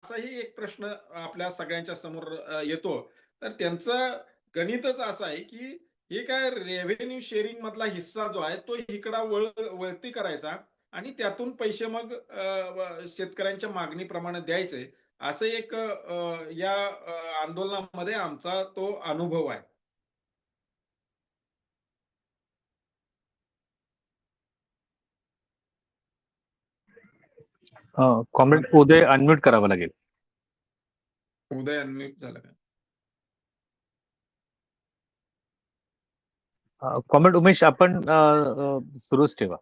असाही एक प्रश्न आपल्या सगळ्यांच्या समोर येतो. तर त्यांचं गणितच असं आहे, की हे काय रेव्हेन्यू शेअरिंग मधला हिस्सा जो आहे, तो इकडं वळती करायचा आणि त्यातून पैसे मग शेतकऱ्यांच्या मागणीप्रमाणे द्यायचे. असं एक या आंदोलनामध्ये आमचा तो अनुभव आहे. कॉम्रेड उदय अनम्यूट करावं लागेल. उदय अनम्यूट झाला का? कॉम्रेड उमेश आपण सुरूच ठेवा.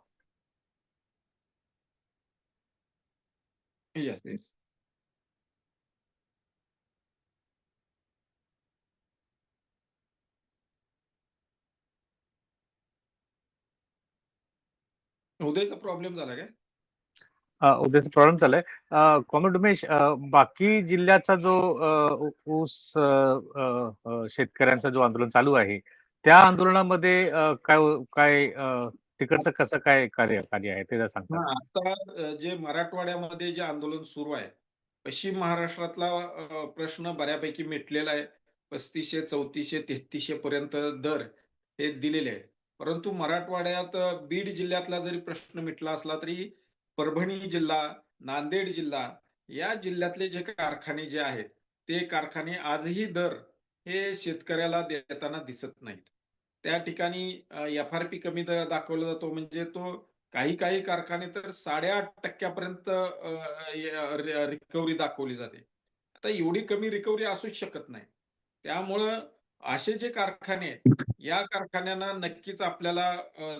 Yes, yes. उदयचा प्रॉब्लेम झाला काय? उद्याचा प्रॉब्लेम झालाय. कॉम्रेड उमेश, बाकी जिल्ह्याचा जो ऊस शेतकऱ्यांचा जो आंदोलन चालू आहे, त्या आंदोलनामध्ये काय काय तिकडचं कसं काय कार्य कार्य आहे ते जरा सांगता का? आता जे मराठवाड्यामध्ये जे आंदोलन सुरू आहे, पश्चिम महाराष्ट्रातला प्रश्न बऱ्यापैकी मिटलेला आहे. 3500, 3400, 3300 पर्यंत दर हे दिलेले आहेत. परंतु मराठवाड्यात बीड जिल्ह्यातला जरी प्रश्न मिटला असला तरी परभणी जिल्हा, नांदेड जिल्हा या जिल्ह्यातले जे कारखाने जे आहेत, ते कारखाने आजही दर हे शेतकऱ्याला देताना दिसत नाहीत. त्या ठिकाणी FRP कमी दाखवला जातो. म्हणजे तो काही काही कारखाने तर 8.5% पर्यंत रिकव्हरी दाखवली जाते. आता एवढी कमी रिकव्हरी असूच शकत नाही. त्यामुळं असे जे कारखाने आहेत, या कारखान्यांना नक्कीच आपल्याला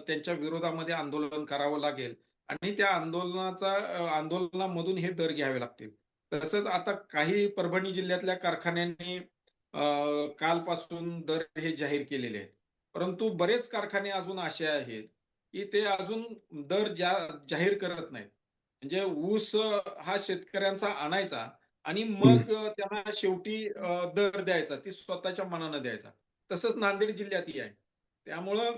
त्यांच्या विरोधामध्ये आंदोलन करावं लागेल आणि त्या आंदोलनामधून हे दर घ्यावे लागतील. तसंच आता काही परभणी जिल्ह्यातल्या कारखान्यांनी कालपासून दर हे जाहीर केलेले आहेत. परंतु बरेच कारखाने अजून असे आहेत, की ते अजून दर जाहीर करत नाहीत. म्हणजे ऊस हा शेतकऱ्यांचा आणायचा आणि मग त्यांना शेवटी दर द्यायचा. ती स्वतःच्या मनानं द्यायचा. तसंच नांदेड जिल्ह्यातही आहे. त्यामुळं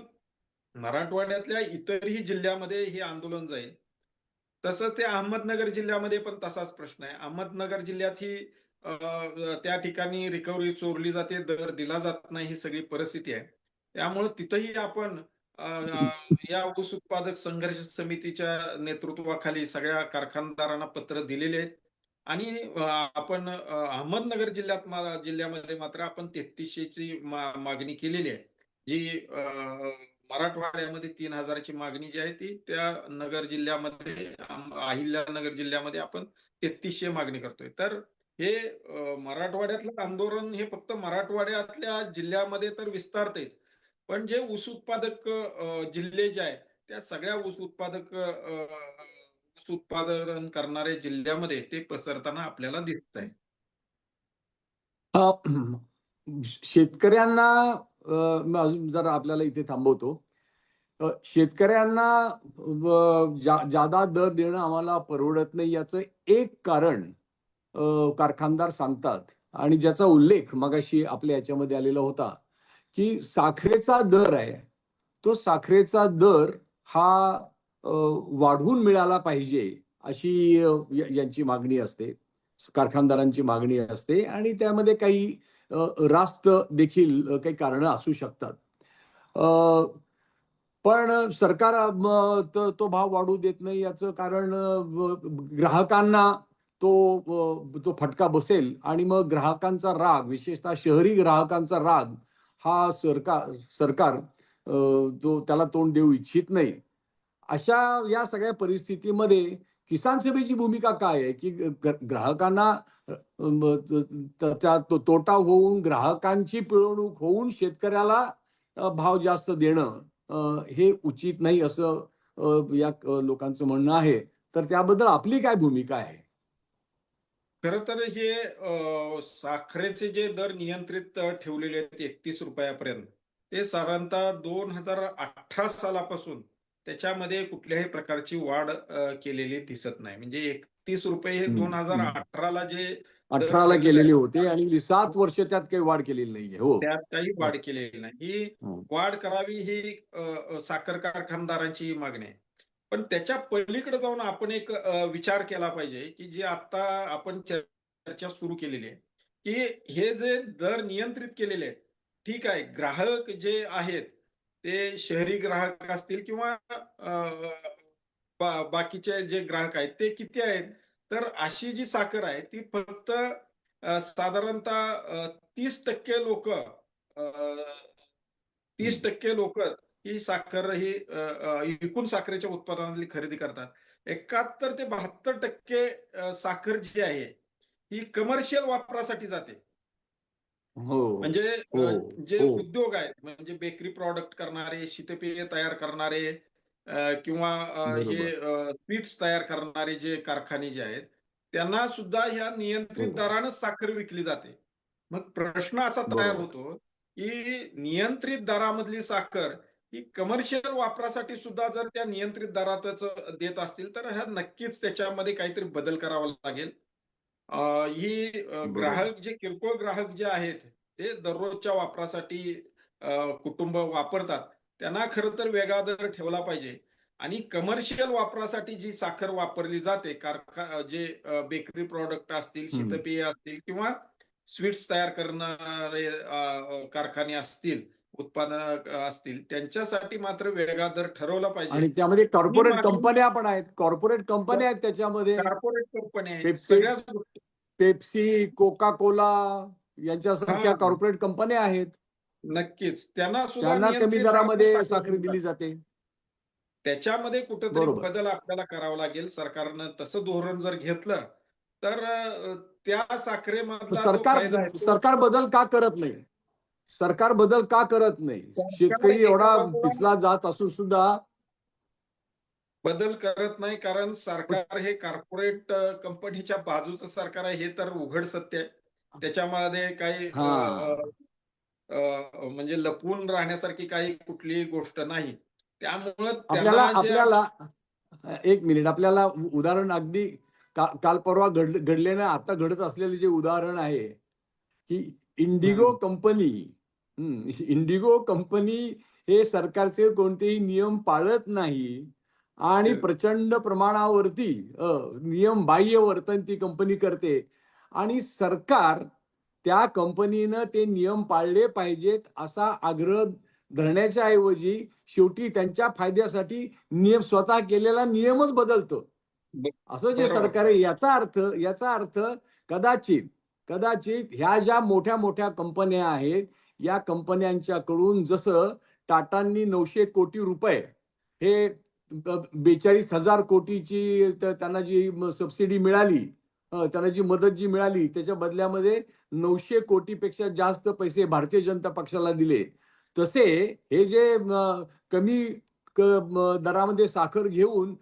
मराठवाड्यातल्या इतरही जिल्ह्यामध्ये हे आंदोलन जाईल. तसंच ते अहमदनगर जिल्ह्यामध्ये पण तसाच प्रश्न आहे. अहमदनगर जिल्ह्यात ही त्या ठिकाणी रिकव्हरी चोरली जाते, दर दिला जात नाही, ही सगळी परिस्थिती आहे. त्यामुळे तिथंही आपण या ऊस उत्पादक संघर्ष समितीच्या नेतृत्वाखाली सगळ्या कारखानदारांना पत्र दिलेले आहेत आणि आपण अहमदनगर जिल्ह्यामध्ये मात्र आपण 3300 ची मागणी केलेली आहे. जी मराठवाड्यामध्ये 3000 ची मागणी जी आहे ती त्या नगर जिल्ह्यामध्ये अहिल्यानगर जिल्ह्यामध्ये आपण 3300 मागणी करतोय. तर हे मराठवाड्यातलं आंदोलन हे फक्त मराठवाड्यातल्या जिल्ह्यामध्ये तर विस्तारतेच. पण जे ऊस उत्पादक जिल्हे जे आहेत, त्या सगळ्या ऊस उत्पादन करणाऱ्या जिल्ह्यामध्ये ते पसरताना आपल्याला दिसतंय. शेतकऱ्यांना मी अजून जरा आपल्याला इथे थांबवतो. शेतकऱ्यांना जादा दर देणं आम्हाला परवडत नाही याचं एक कारण कारखानदार सांगतात आणि ज्याचा उल्लेख मगाशी आपल्या याच्यामध्ये आलेला होता की साखरेचा दर आहे, तो साखरेचा दर हा वाढवून मिळाला पाहिजे अशी यांची मागणी असते, कारखानदारांची मागणी असते आणि त्यामध्ये काही रास्त देखील काही कारणं असू शकतात. पण सरकार तो भाव वाढू देत नाही याचं कारण ग्राहकांना तो फटका बसेल आणि मग ग्राहकांचा राग, विशेषतः शहरी ग्राहकांचा राग हा सरकार त्याला तोंड देऊ इच्छित नाही. अशा या सगळ्या परिस्थितीमध्ये किसान सभेची भूमिका काय आहे की ग्राहकांना त्याचा तोटा होऊन, ग्राहकांची पिळवणूक होऊन शेतकऱ्याला भाव जास्त देणं हे उचित नाही असं या लोकांचं म्हणणं आहे. तर त्याबद्दल आपली काय भूमिका आहे? खरं तर हे साखरेचे जे दर नियंत्रित ठेवलेले आहेत 31 रुपयापर्यंत, ते साधारणतः 2018 सालापासून त्याच्यामध्ये कुठल्याही प्रकारची वाढ केलेली दिसत नाही. म्हणजे 31 रुपये हे 2018ला जे दर 18ला ठरलेले केलेली आहेत, होते आणि 7 वर्ष त्यात काही वाढ केलेली नाहीये. हो, त्यात काही वाढ केलेली नाही. ही हो. वाढ करावी ही साखर कारखानदारांची मागणी आहे. पण त्याच्या पलीकडे जाऊन आपण एक विचार केला पाहिजे, की जी आता आपण चर्चा सुरू केलेली आहे, की हे जे दर नियंत्रित केलेले आहेत, ठीक आहे. ग्राहक जे आहेत, ते शहरी ग्राहक असतील किंवा बाकीचे जे ग्राहक आहेत, ते किती आहेत? तर अशी जी साखर आहे, ती फक्त साधारणतः 30% लोकं 30% लोक ही साखर ही एकूण साखरेच्या उत्पादनातली खरेदी करतात. 71 ते 72% साखर जी आहे, ही कमर्शियल वापरासाठी जाते. हो, म्हणजे हो, जे हो. उद्योग आहेत, म्हणजे बेकरी प्रॉडक्ट करणारे, शीतपेय तयार करणारे किंवा हे बरोबर. स्वीट्स तयार करणारे जे कारखाने जे आहेत, त्यांना सुद्धा ह्या नियंत्रित हो, दरानंच साखर विकली जाते. मग प्रश्न असा तयार बरोबर. होतो, की नियंत्रित दरामधली साखर ही कमर्शियल वापरासाठी सुद्धा जर त्या नियंत्रित दरातच देत असतील, तर ह्या नक्कीच त्याच्यामध्ये काहीतरी बदल करावा लागेल. ही बरोबर. ग्राहक जे किरकोळ ग्राहक जे आहेत, ते दररोजच्या वापरासाठी कुटुंब वापरतात. त्यांना खरं तर वेगळा दर ठेवला पाहिजे आणि कमर्शियल वापरासाठी जी साखर वापरली जाते, जे बेकरी प्रॉडक्ट असतील, हं. शीतपेय असतील किंवा स्वीट्स तयार करणारे कारखाने असतील, उत्पादक असतील, त्यांच्यासाठी मात्र वेगळा दर ठरवला पाहिजे. आणि त्यामध्ये ही कॉर्पोरेट मागणी कंपन्या पण आहेत. कॉर्पोरेट कंपन्या आहेत त्याच्यामध्ये. कॉर्पोरेट कंपन्या आहेत. पे पे सगळ्याच गोष्टी पेप्सी, कोका कोला यांच्यासारख्या हां. कॉर्पोरेट कंपन्या आहेत. नक्कीच त्यांना सुद्धा त्यांना कमी नियंत्रित दरामध्ये दराने साखर साखर दिली जाते. त्याच्यामध्ये कुठेतरी बरोबर. बदल आपल्याला करावा लागेल. सरकारनं तसं धोरण जर घेतलं, तर त्या साखरेमधला जो सरकार फायदा आहे तो सरकार बदल का करत नाही? सरकार बदल का करत नाही? सरकार शेतकरी एका एवढा बाजूला पिचला जात असून सुद्धा बदल करत नाही, कारण सरकार हे कॉर्पोरेट कंपनीच्या बाजूचं सरकार आहे, हे तर उघड सत्य आहे. त्याच्यामध्ये काही हा म्हणजे लपवून राहण्यासारखी काही कुठलीही गोष्ट नाही. त्यामुळं आपल्याला त्यांना जे आपल्याला एक मिनिट, आपल्याला उदाहरण अगदी काल परवा घडलेलं आता घडत असलेले जे उदाहरण आहे की इंडिगो कंपनी इंडिगो कंपनी हे सरकारचे कोणतेही नियम पाळत नाही आणि प्रचंड प्रमाणावरती नियम बाह्य वर्तन ती कंपनी करते आणि सरकार त्या कंपनीनं ते नियम पाळले पाहिजेत असा आग्रह धरण्याच्या ऐवजी शेवटी त्यांच्या फायद्यासाठी नियम स्वतः केलेला नियमच बदलतो असं जे बरोबर. सरकार आहे. याचा अर्थ कदाचित कदाचित ह्या ज्या मोठ्या मोठ्या कंपन्या आहेत या कंपन्यांच्याकडून जसं टाटांनी 900 कोटी रुपये हे 42,000 कोटीची त्यांना जी सबसिडी मिळाली, त्यांना जी मदत जी मिळाली त्याच्या बदल्यामध्ये 900 कोटीपेक्षा जास्त पैसे भारतीय जनता पक्षाला दिले. तसे हे जे कमी दरामध्ये साखर घेऊन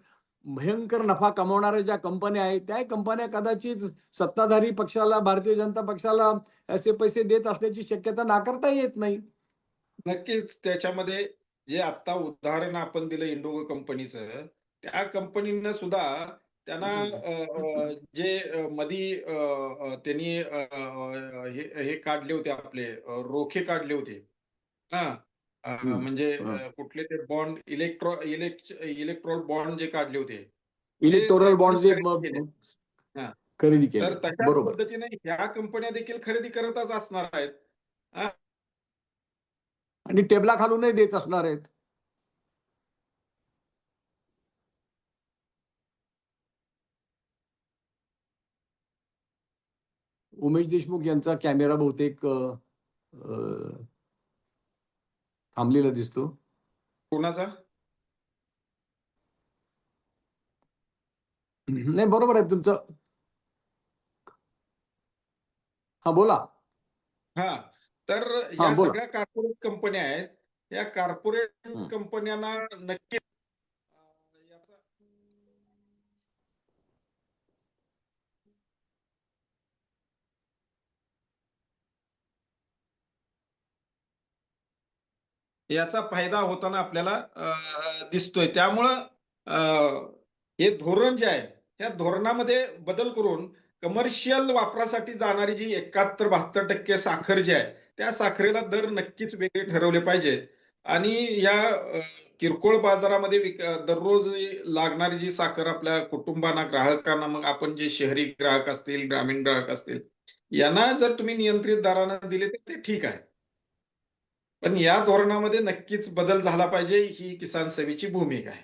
भयंकर नफा कमावणाऱ्या ज्या कंपन्या आहेत त्या कंपन्या कदाचित सत्ताधारी पक्षाला, भारतीय जनता पक्षाला असे पैसे देत असल्याची शक्यता नाकारता येत नाही. नक्कीच त्याच्यामध्ये जे आता उदाहरण आपण दिलं इंडिगो कंपनीचं, त्या कंपनीनं सुद्धा त्यांना जे मधी त्यांनी हे काढले होते आपले रोखे काढले होते. हां. म्हणजे कुठले ते बॉन्ड इलेक्ट्रॉल बॉन्ड जे काढले होते. ते इलेक्टोरल बॉन्ड जे खरेदी केले. हां. खरेदी तर केले. तशाच बरोबर. पद्धतीने ह्या कंपन्या देखील खरेदी करतच असणार आहेत. हां. आणि टेबला खालूनही देत असणार आहेत. उमेश देशमुख यांचा कॅमेरा बहुतेक थांबलेला दिसतो. कोणाचा? नाही, बरोबर आहे तुमचं. हा बोला. हां. तर हा ह्या बोला. सगळ्या कॉर्पोरेट कंपन्या आहेत. या कॉर्पोरेट कंपन्यांना नक्कीच याचा याचा फायदा होताना आपल्याला दिसतोय. त्यामुळं हे धोरण जे आहे, या धोरणामध्ये बदल करून कमर्शियल वापरासाठी जाणारी जी 71-72% साखर जी आहे, त्या साखरेला दर नक्कीच वेगळे ठरवले पाहिजेत आणि या किरकोळ बाजारामध्ये दररोज लागणारी जी साखर आपल्या कुटुंबांना, ग्राहकांना, मग आपण जे शहरी ग्राहक असतील, ग्रामीण ग्राहक असतील, यांना जर तुम्ही नियंत्रित दराने दिले तर ते ठीक आहे. पण या धोरणामध्ये नक्कीच बदल झाला पाहिजे, ही किसान सभेची भूमिका आहे.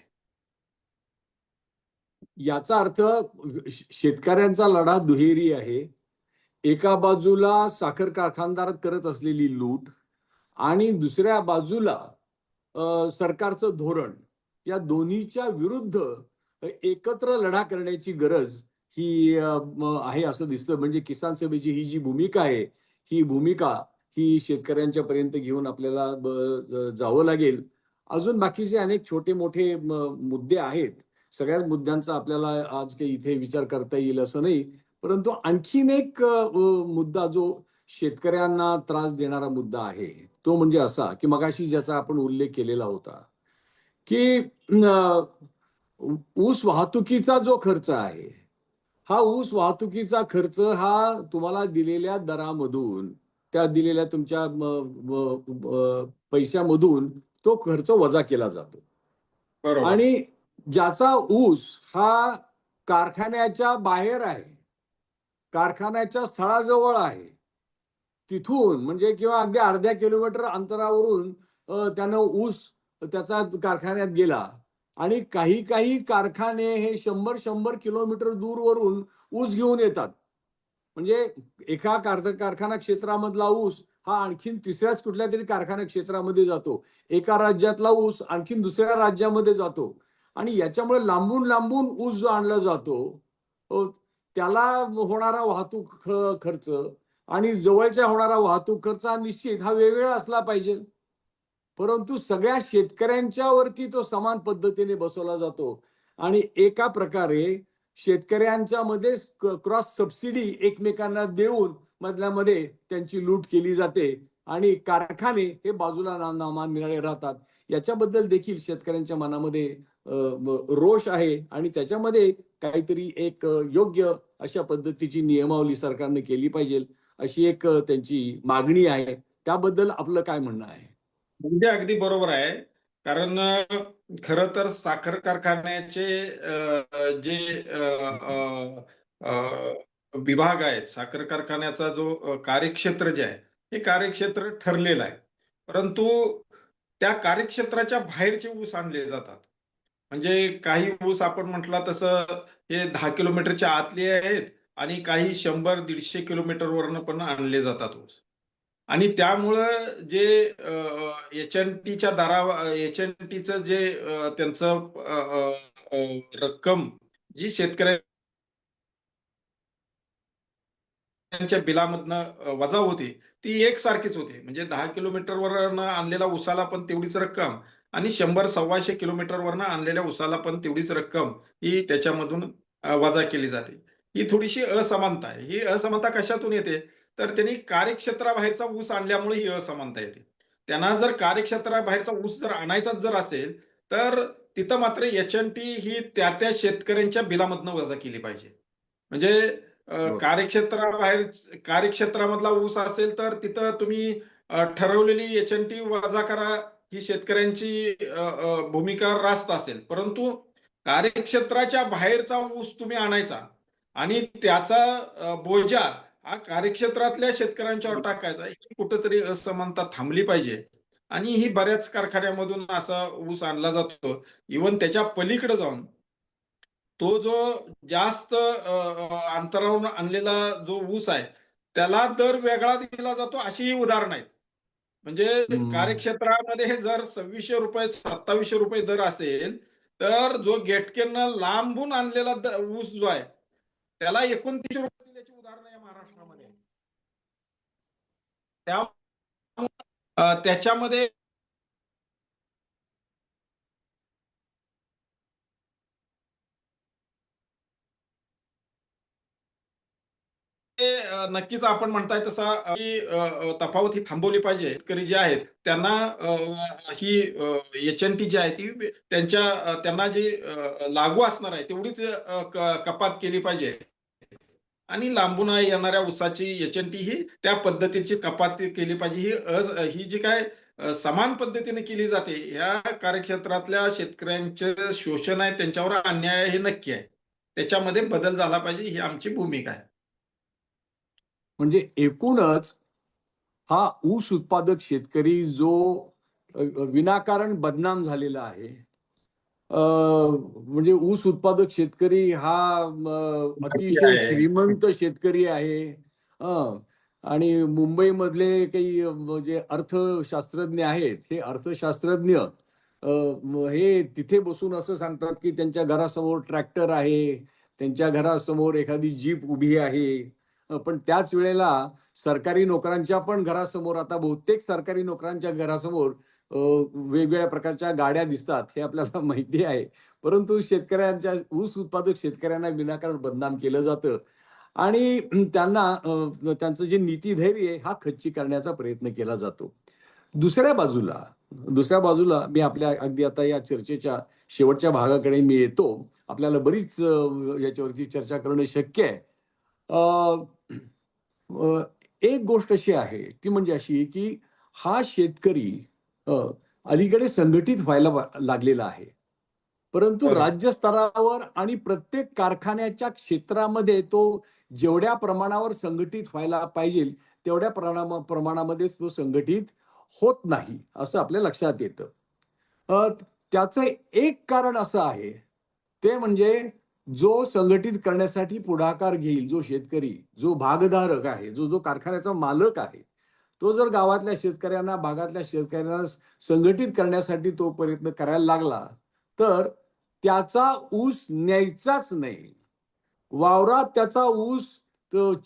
याचा अर्थ शेतकऱ्यांचा लढा दुहेरी आहे. एका बाजूला साखर कारखानदार करत असलेली लूट आणि दुसऱ्या बाजूला सरकारचं धोरण, या दोन्हीच्या विरुद्ध एकत्र लढा करण्याची गरज ही आहे असं दिसतं. म्हणजे किसान सभेची ही जी भूमिका आहे, ही भूमिका ही शेतकऱ्यांच्या पर्यंत घेऊन आपल्याला जावं लागेल. अजून बाकीचे अनेक छोटे मोठे मुद्दे आहेत. सगळ्याच मुद्द्यांचा आपल्याला आज काही इथे विचार करता येईल असं नाही. परंतु आणखीन एक मुद्दा जो शेतकऱ्यांना त्रास देणारा मुद्दा आहे तो म्हणजे असा की मगाशी ज्याचा आपण उल्लेख केलेला होता की ऊस वाहतुकीचा जो खर्च आहे, हा ऊस वाहतुकीचा खर्च हा तुम्हाला दिलेल्या दरामधून, त्या दिलेल्या तुमच्या पैशामधून तो खर्च वजा केला जातो. बरोबर. आणि ज्याचा ऊस हा कारखान्याच्या बाहेर आहे, कारखान्याच्या स्थळाजवळ आहे, तिथून म्हणजे किंवा अगदी अर्ध्या किलोमीटर अंतरावरून त्यानं ऊस त्याचा कारखान्यात गेला आणि काही काही कारखाने हे 100 किलोमीटर दूरवरून ऊस घेऊन येतात. म्हणजे एका कारखाना क्षेत्रामधला ऊस हा आणखीन तिसऱ्याच कुठल्या तरी कारखाना क्षेत्रामध्ये जातो. एका राज्यातला ऊस आणखीन दुसऱ्या राज्यामध्ये जातो आणि याच्यामुळे लांबून लांबून ऊस जो आणला जातो त्याला होणारा वाहतूक खर्च आणि जवळच्या होणारा वाहतूक खर्च हा निश्चित हा वेगवेगळा असला पाहिजे. परंतु सगळ्या शेतकऱ्यांच्या वरती तो समान पद्धतीने बसवला जातो आणि एका प्रकारे शेतकऱ्यांच्या मध्ये क्रॉस सबसिडी एकमेकांना देऊन मधल्यामध्ये त्यांची लूट केली जाते आणि कारखाने हे बाजूला नामानिराळे राहतात. याच्याबद्दल देखील शेतकऱ्यांच्या मनामध्ये रोष आहे आणि त्याच्यामध्ये काहीतरी एक योग्य अशा पद्धतीची नियमावली सरकारने केली पाहिजे अशी एक त्यांची मागणी आहे. त्याबद्दल आपलं काय म्हणणं आहे? म्हणजे अगदी बरोबर आहे. कारण खरं तर साखर कारखान्याचे जे विभाग आहेत, साखर कारखान्याचा जो कार्यक्षेत्र जे आहे, हे कार्यक्षेत्र ठरलेलं आहे. परंतु त्या कार्यक्षेत्राच्या बाहेरचे ऊस आणले जातात. म्हणजे काही ऊस आपण म्हटला तसं हे 10 किलोमीटरच्या आतले आहेत आणि काही 100-150 किलोमीटरवरनं पण आणले जातात ऊस. आणि त्यामुळं जे एच-एन-टीच्या एच-एन-टीचं जे त्यांचं रक्कम जी शेतकऱ्यांच्या बिलामधनं वजा होती ती एकसारखीच होती. म्हणजे 10 किलोमीटरवरनं आणलेल्या ऊसाला पण तेवढीच रक्कम आणि 100-125 किलोमीटरवरनं आणलेल्या ऊसाला पण तेवढीच रक्कम ही त्याच्यामधून वजा केली जाते. ही थोडीशी असमानता आहे. ही असमानता कशातून येते? तर त्यांनी कार्यक्षेत्राबाहेरचा ऊस आणल्यामुळे ही असमानता येते. त्यांना जर कार्यक्षेत्राबाहेरचा ऊस जर आणायचाच जर असेल तर तिथं मात्र एच-एन-टी ही त्या शेतकऱ्यांच्या बिलामधनं वजा केली पाहिजे. म्हणजे कार्यक्षेत्राबाहेर कार्यक्षेत्रामधला ऊस असेल तर तिथं तुम्ही ठरवलेली एच-एन-टी वजा करा, ही शेतकऱ्यांची भूमिका रास्त असेल. परंतु कार्यक्षेत्राच्या बाहेरचा ऊस तुम्ही आणायचा आणि त्याचा बोजा हा कार्यक्षेत्रातल्या शेतकऱ्यांच्यावर टाकायचा, ही कुठंतरी असमानता थांबली पाहिजे. आणि ही बऱ्याच कारखान्यामधून असा ऊस आणला जातो. इव्हन त्याच्या पलीकडे जाऊन तो जो जास्त अंतरावरून आणलेला जो ऊस आहे त्याला दर वेगळा दिला जातो, अशीही उदाहरणं आहेत. म्हणजे कार्यक्षेत्रामध्ये जर 2600 रुपये 2700 रुपये दर असेल तर जो गेटकेनं लांबून आणलेला ऊस जो आहे त्याला 2900 रुपये दिल्याची उदाहरणं आहे महाराष्ट्रामध्ये. त्याच्यामध्ये नक्कीच आपण म्हणताय तसा की तफावत ही थांबवली पाहिजे. शेतकरी जे आहेत त्यांना ही एच-एन-टी जी आहे ती त्यांना जी लागू असणार आहे तेवढीच कपात केली पाहिजे आणि लांबून येणाऱ्या ऊसाची एच-एन-टी ही त्या पद्धतीची कपात केली पाहिजे. ही जी काय समान पद्धतीने केली जाते, या कार्यक्षेत्रातल्या शेतकऱ्यांचे शोषण आहे, त्यांच्यावर अन्याय हे नक्की आहे. त्याच्यामध्ये बदल झाला पाहिजे, ही आमची भूमिका आहे. म्हणजे एकूणच हा ऊस उत्पादक शेतकरी जो विनाकारण बदनाम झालेला आहे. म्हणजे ऊस उत्पादक शेतकरी हा अतिशय श्रीमंत शेतकरी आहे. आणि मुंबईमधले काही जे अर्थशास्त्रज्ञ आहेत, हे अर्थशास्त्रज्ञ हे तिथे बसून असं सांगतात की त्यांच्या घरासमोर ट्रॅक्टर आहे, त्यांच्या घरासमोर एखादी जीप उभी आहे. पण त्याच वेळेला सरकारी नोकरांच्या पण घरासमोर, आता बहुतेक सरकारी नोकरांच्या घरासमोर वेगवेगळ्या प्रकारच्या गाड्या दिसतात, हे आपल्याला माहिती आहे. परंतु शेतकऱ्यांच्या ऊस उत्पादक शेतकऱ्यांना विनाकारण बदनाम केलं जातं आणि त्यांना त्यांचं जे नीतिधैर्य आहे हा खच्ची करण्याचा प्रयत्न केला जातो. दुसऱ्या बाजूला मी आपल्या अगदी आता या चर्चेच्या शेवटच्या भागाकडे मी येतो. आपल्याला बरीच याच्यावरती चर्चा करणं शक्य आहे. एक गोष्ट अशी आहे ती म्हणजे अशी की हा शेतकरी अलीकडे संघटित व्हायला लागलेला आहे. परंतु राज्य स्तरावर आणि प्रत्येक कारखान्याच्या क्षेत्रामध्ये तो जेवढ्या प्रमाणावर संघटित व्हायला पाहिजे तेवढ्या प्रमाणामध्ये तो संघटित होत नाही, असं आपल्या लक्षात येतं. त्याचं एक कारण असं आहे, ते म्हणजे जो संघटित करण्यासाठी पुढाकार घेईल, जो शेतकरी, जो भागधारक आहे, जो कारखान्याचा मालक आहे, तो जर गावातल्या शेतकऱ्यांना, भागातल्या शेतकऱ्यांना संघटित करण्यासाठी तो प्रयत्न करायला लागला, तर त्याचा ऊस न्यायचाच नाही. वावरात त्याचा ऊस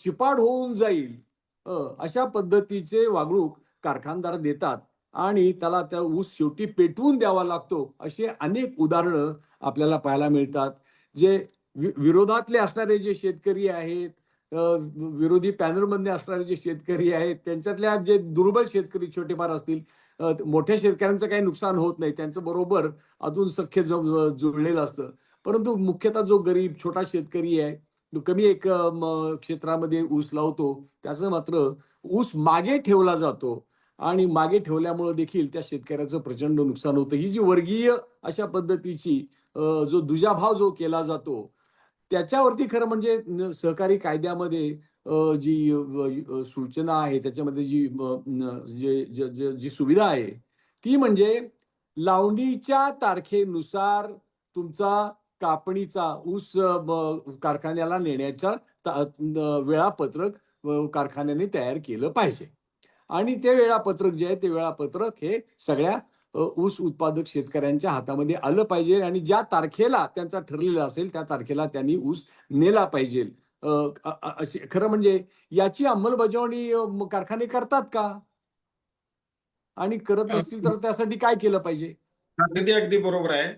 चिपाड होऊन जाईल, अशा पद्धतीचे वागणूक कारखानदार देतात आणि त्याला त्या ऊस शेवटी पेटवून द्यावा लागतो. अशी अनेक उदाहरणं आपल्याला पाहायला मिळतात. जे विरोधातले असणारे जे शेतकरी आहेत, विरोधी पॅनलमधले असणारे जे शेतकरी आहेत, त्यांच्यातल्या जे दुर्बल शेतकरी छोटेफार असतील, मोठ्या शेतकऱ्यांचं काही नुकसान होत नाही. त्यांचं बरोबर अजून सख्य जुळलेलं असतं. परंतु मुख्यतः जो गरीब छोटा शेतकरी आहे, तो कमी एक क्षेत्रामध्ये ऊस लावतो, त्याचं मात्र ऊस मागे ठेवला जातो आणि मागे ठेवल्यामुळे देखील त्या शेतकऱ्याचं प्रचंड नुकसान होतं. ही जी वर्गीय अशा पद्धतीची जो दुजाभाव जो केला जातो, त्याच्यावरती खरं म्हणजे सहकारी कायद्यामध्ये जी सूचना आहे, त्याच्यामध्ये जी जी सुविधा आहे, ती म्हणजे लावणीच्या तारखेनुसार तुमचा कापणीचा ऊस कारखान्याला नेण्याचा वेळापत्रक कारखान्याने तयार केलं पाहिजे. आणि ते वेळापत्रक जे आहे, ते वेळापत्रक हे सगळ्या ऊस उत्पादक शेतकऱ्यांच्या हातामध्ये आलं पाहिजे आणि ज्या तारखेला त्यांचा ठरलेला असेल, त्या तारखेला त्यांनी ऊस नेला पाहिजे. अशी खरं म्हणजे याची अंमलबजावणी कारखाने करतात का? आणि करत नसतील तर त्यासाठी काय केलं पाहिजे? अगदी अगदी बरोबर आहे.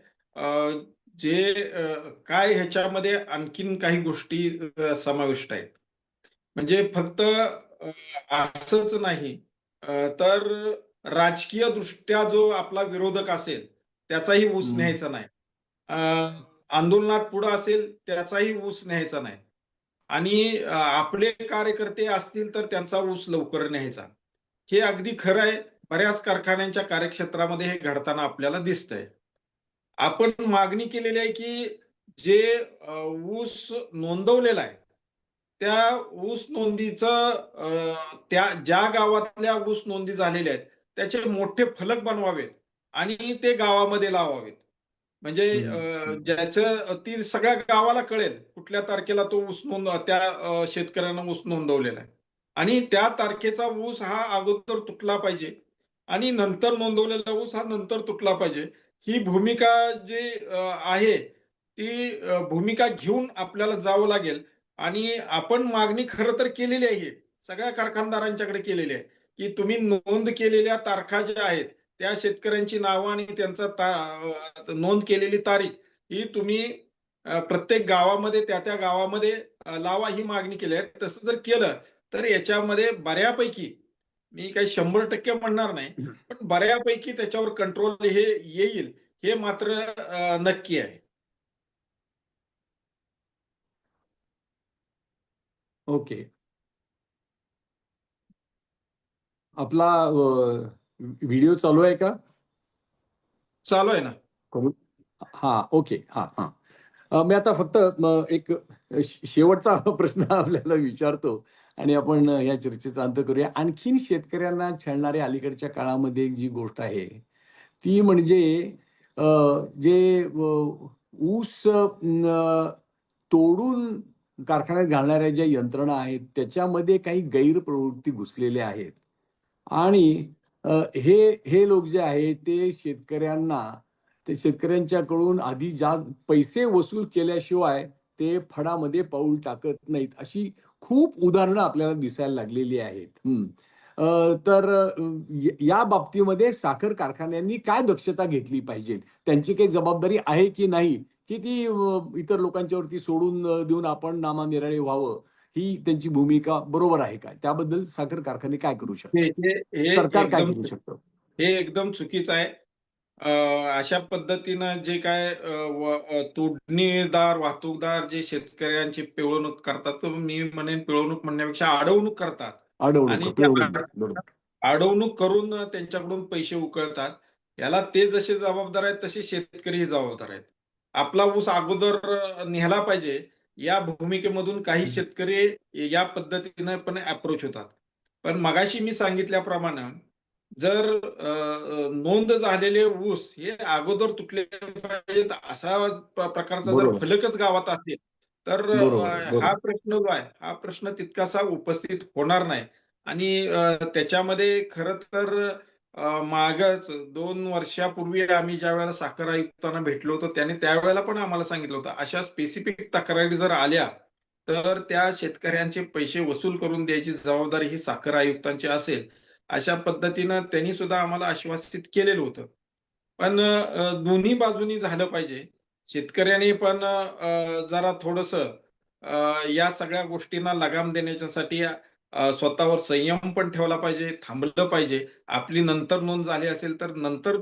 काय ह्याच्यामध्ये आणखीन काही गोष्टी समाविष्ट आहेत. म्हणजे फक्त असंच नाही, तर राजकीय दृष्ट्या जो आपला विरोधक असेल त्याचाही ऊस न्यायचा नाही. आंदोलनात पुढे असेल त्याचाही ऊस न्यायचा नाही. आणि आपले कार्यकर्ते असतील तर त्यांचा ऊस लवकर न्यायचा. हे अगदी खरं आहे. बऱ्याच कारखान्यांच्या कार्यक्षेत्रामध्ये हे घडताना आपल्याला दिसतंय. आपण मागणी केलेली आहे की जे ऊस नोंदवलेला आहे, त्या ऊस नोंदीचं त्या ज्या गावातल्या ऊस नोंदी झालेल्या आहेत त्याचे मोठे फलक बनवावेत आणि ते गावामध्ये लावावेत. म्हणजे ज्याचं ती सगळ्या गावाला कळेल कुठल्या तारखेला तो ऊस त्या शेतकऱ्यानं ऊस नोंदवलेला आहे. आणि त्या तारखेचा ऊस हा अगोदर तुटला पाहिजे आणि नंतर नोंदवलेला ऊस हा नंतर तुटला पाहिजे. ही भूमिका जी आहे ती भूमिका घेऊन आपल्याला जावं लागेल. आणि आपण मागणी खरं तर केलेली आहे, सगळ्या कारखानदारांच्याकडे केलेली आहे की तुम्ही नोंद केलेल्या तारखा ज्या आहेत त्या शेतकऱ्यांची नावं आणि त्यांचा नोंद केलेली तारीख ही तुम्ही प्रत्येक गावामध्ये त्या गावामध्ये लावा, ही मागणी केली आहे. तसं जर केलं तर याच्यामध्ये बऱ्यापैकी, मी काही 100% म्हणणार नाही, पण बऱ्यापैकी त्याच्यावर कंट्रोल हे येईल, हे मात्र नक्की आहे. ओके. आपला व्हिडिओ चालू आहे का? चालू आहे ना. हा, ओके. हा. मी आता फक्त एक शेवटचा प्रश्न आपल्याला विचारतो आणि आपण या चर्चेचा अंत करूया. आणखीन शेतकऱ्यांना छळणाऱ्या अलीकडच्या काळामध्ये एक जी गोष्ट आहे, ती म्हणजे जे ऊस तोडून कारखान्यात घालणाऱ्या ज्या यंत्रणा आहेत, त्याच्यामध्ये काही गैरप्रवृत्ती घुसलेल्या आहेत. आणि हे लोक जे आहेत ते शेतकऱ्यांच्याकडून आधी पैसे वसूल केल्याशिवाय ते फडामध्ये पाऊल टाकत नाहीत. अशी खूप उदाहरणं आपल्याला दिसायला लागलेली आहेत. तर या बाबतीमध्ये साखर कारखान्यांनी काय दक्षता घेतली पाहिजे? त्यांची काही जबाबदारी आहे की नाही, की ती इतर लोकांच्यावरती सोडून देऊन आपण नामानिराळे व्हावं, ही त्यांची भूमिका बरोबर आहे का? त्याबद्दल साखर कारखाने काय करू शकतात? सरकार काय करू शकतं? हे एकदम चुकीचं आहे. अशा पद्धतीनं जे काय तोडणीदार, वाहतूकदार जे शेतकऱ्यांची पिळवणूक करतात, तर मी म्हणेन पिळवणूक म्हणण्यापेक्षा अडवणूक करतात. आणि अडवणूक करून त्यांच्याकडून पैसे उकळतात. याला ते जसे जबाबदार आहेत तसे शेतकरीही जबाबदार आहेत. आपला ऊस अगोदर नेला पाहिजे या भूमिकेमधून काही शेतकरी या पद्धतीने पण अप्रोच होतात. पण मगाशी मी सांगितल्याप्रमाणे जर नोंद झालेले ऊस हे अगोदर तुटले पाहिजेत असा प्रकारचा जर फलकच गावात असेल तर हा प्रश्न जो आहे हा प्रश्न तितकासा उपस्थित होणार नाही. आणि त्याच्यामध्ये खरं तर मागच 2 वर्षापूर्वी आम्ही ज्यावेळेला साखर आयुक्तांना भेटलो होतो, त्याने त्यावेळेला पण आम्हाला सांगितलं होतं, अशा स्पेसिफिक तक्रारी जर आल्या, तर त्या शेतकऱ्यांचे पैसे वसूल करून द्यायची जबाबदारी ही साखर आयुक्तांची असेल. अशा पद्धतीनं त्यांनी सुद्धा आम्हाला आश्वासित केलेलं होतं. पण दोन्ही बाजूनी झालं पाहिजे. शेतकऱ्यांनी पण जरा थोडंसं या सगळ्या गोष्टींना लगाम देण्याच्यासाठी स्वतःवर संयम पण ठेवला पाहिजे, थांबलं पाहिजे. आपली नंतर नोंद झाली असेल, तर नंतर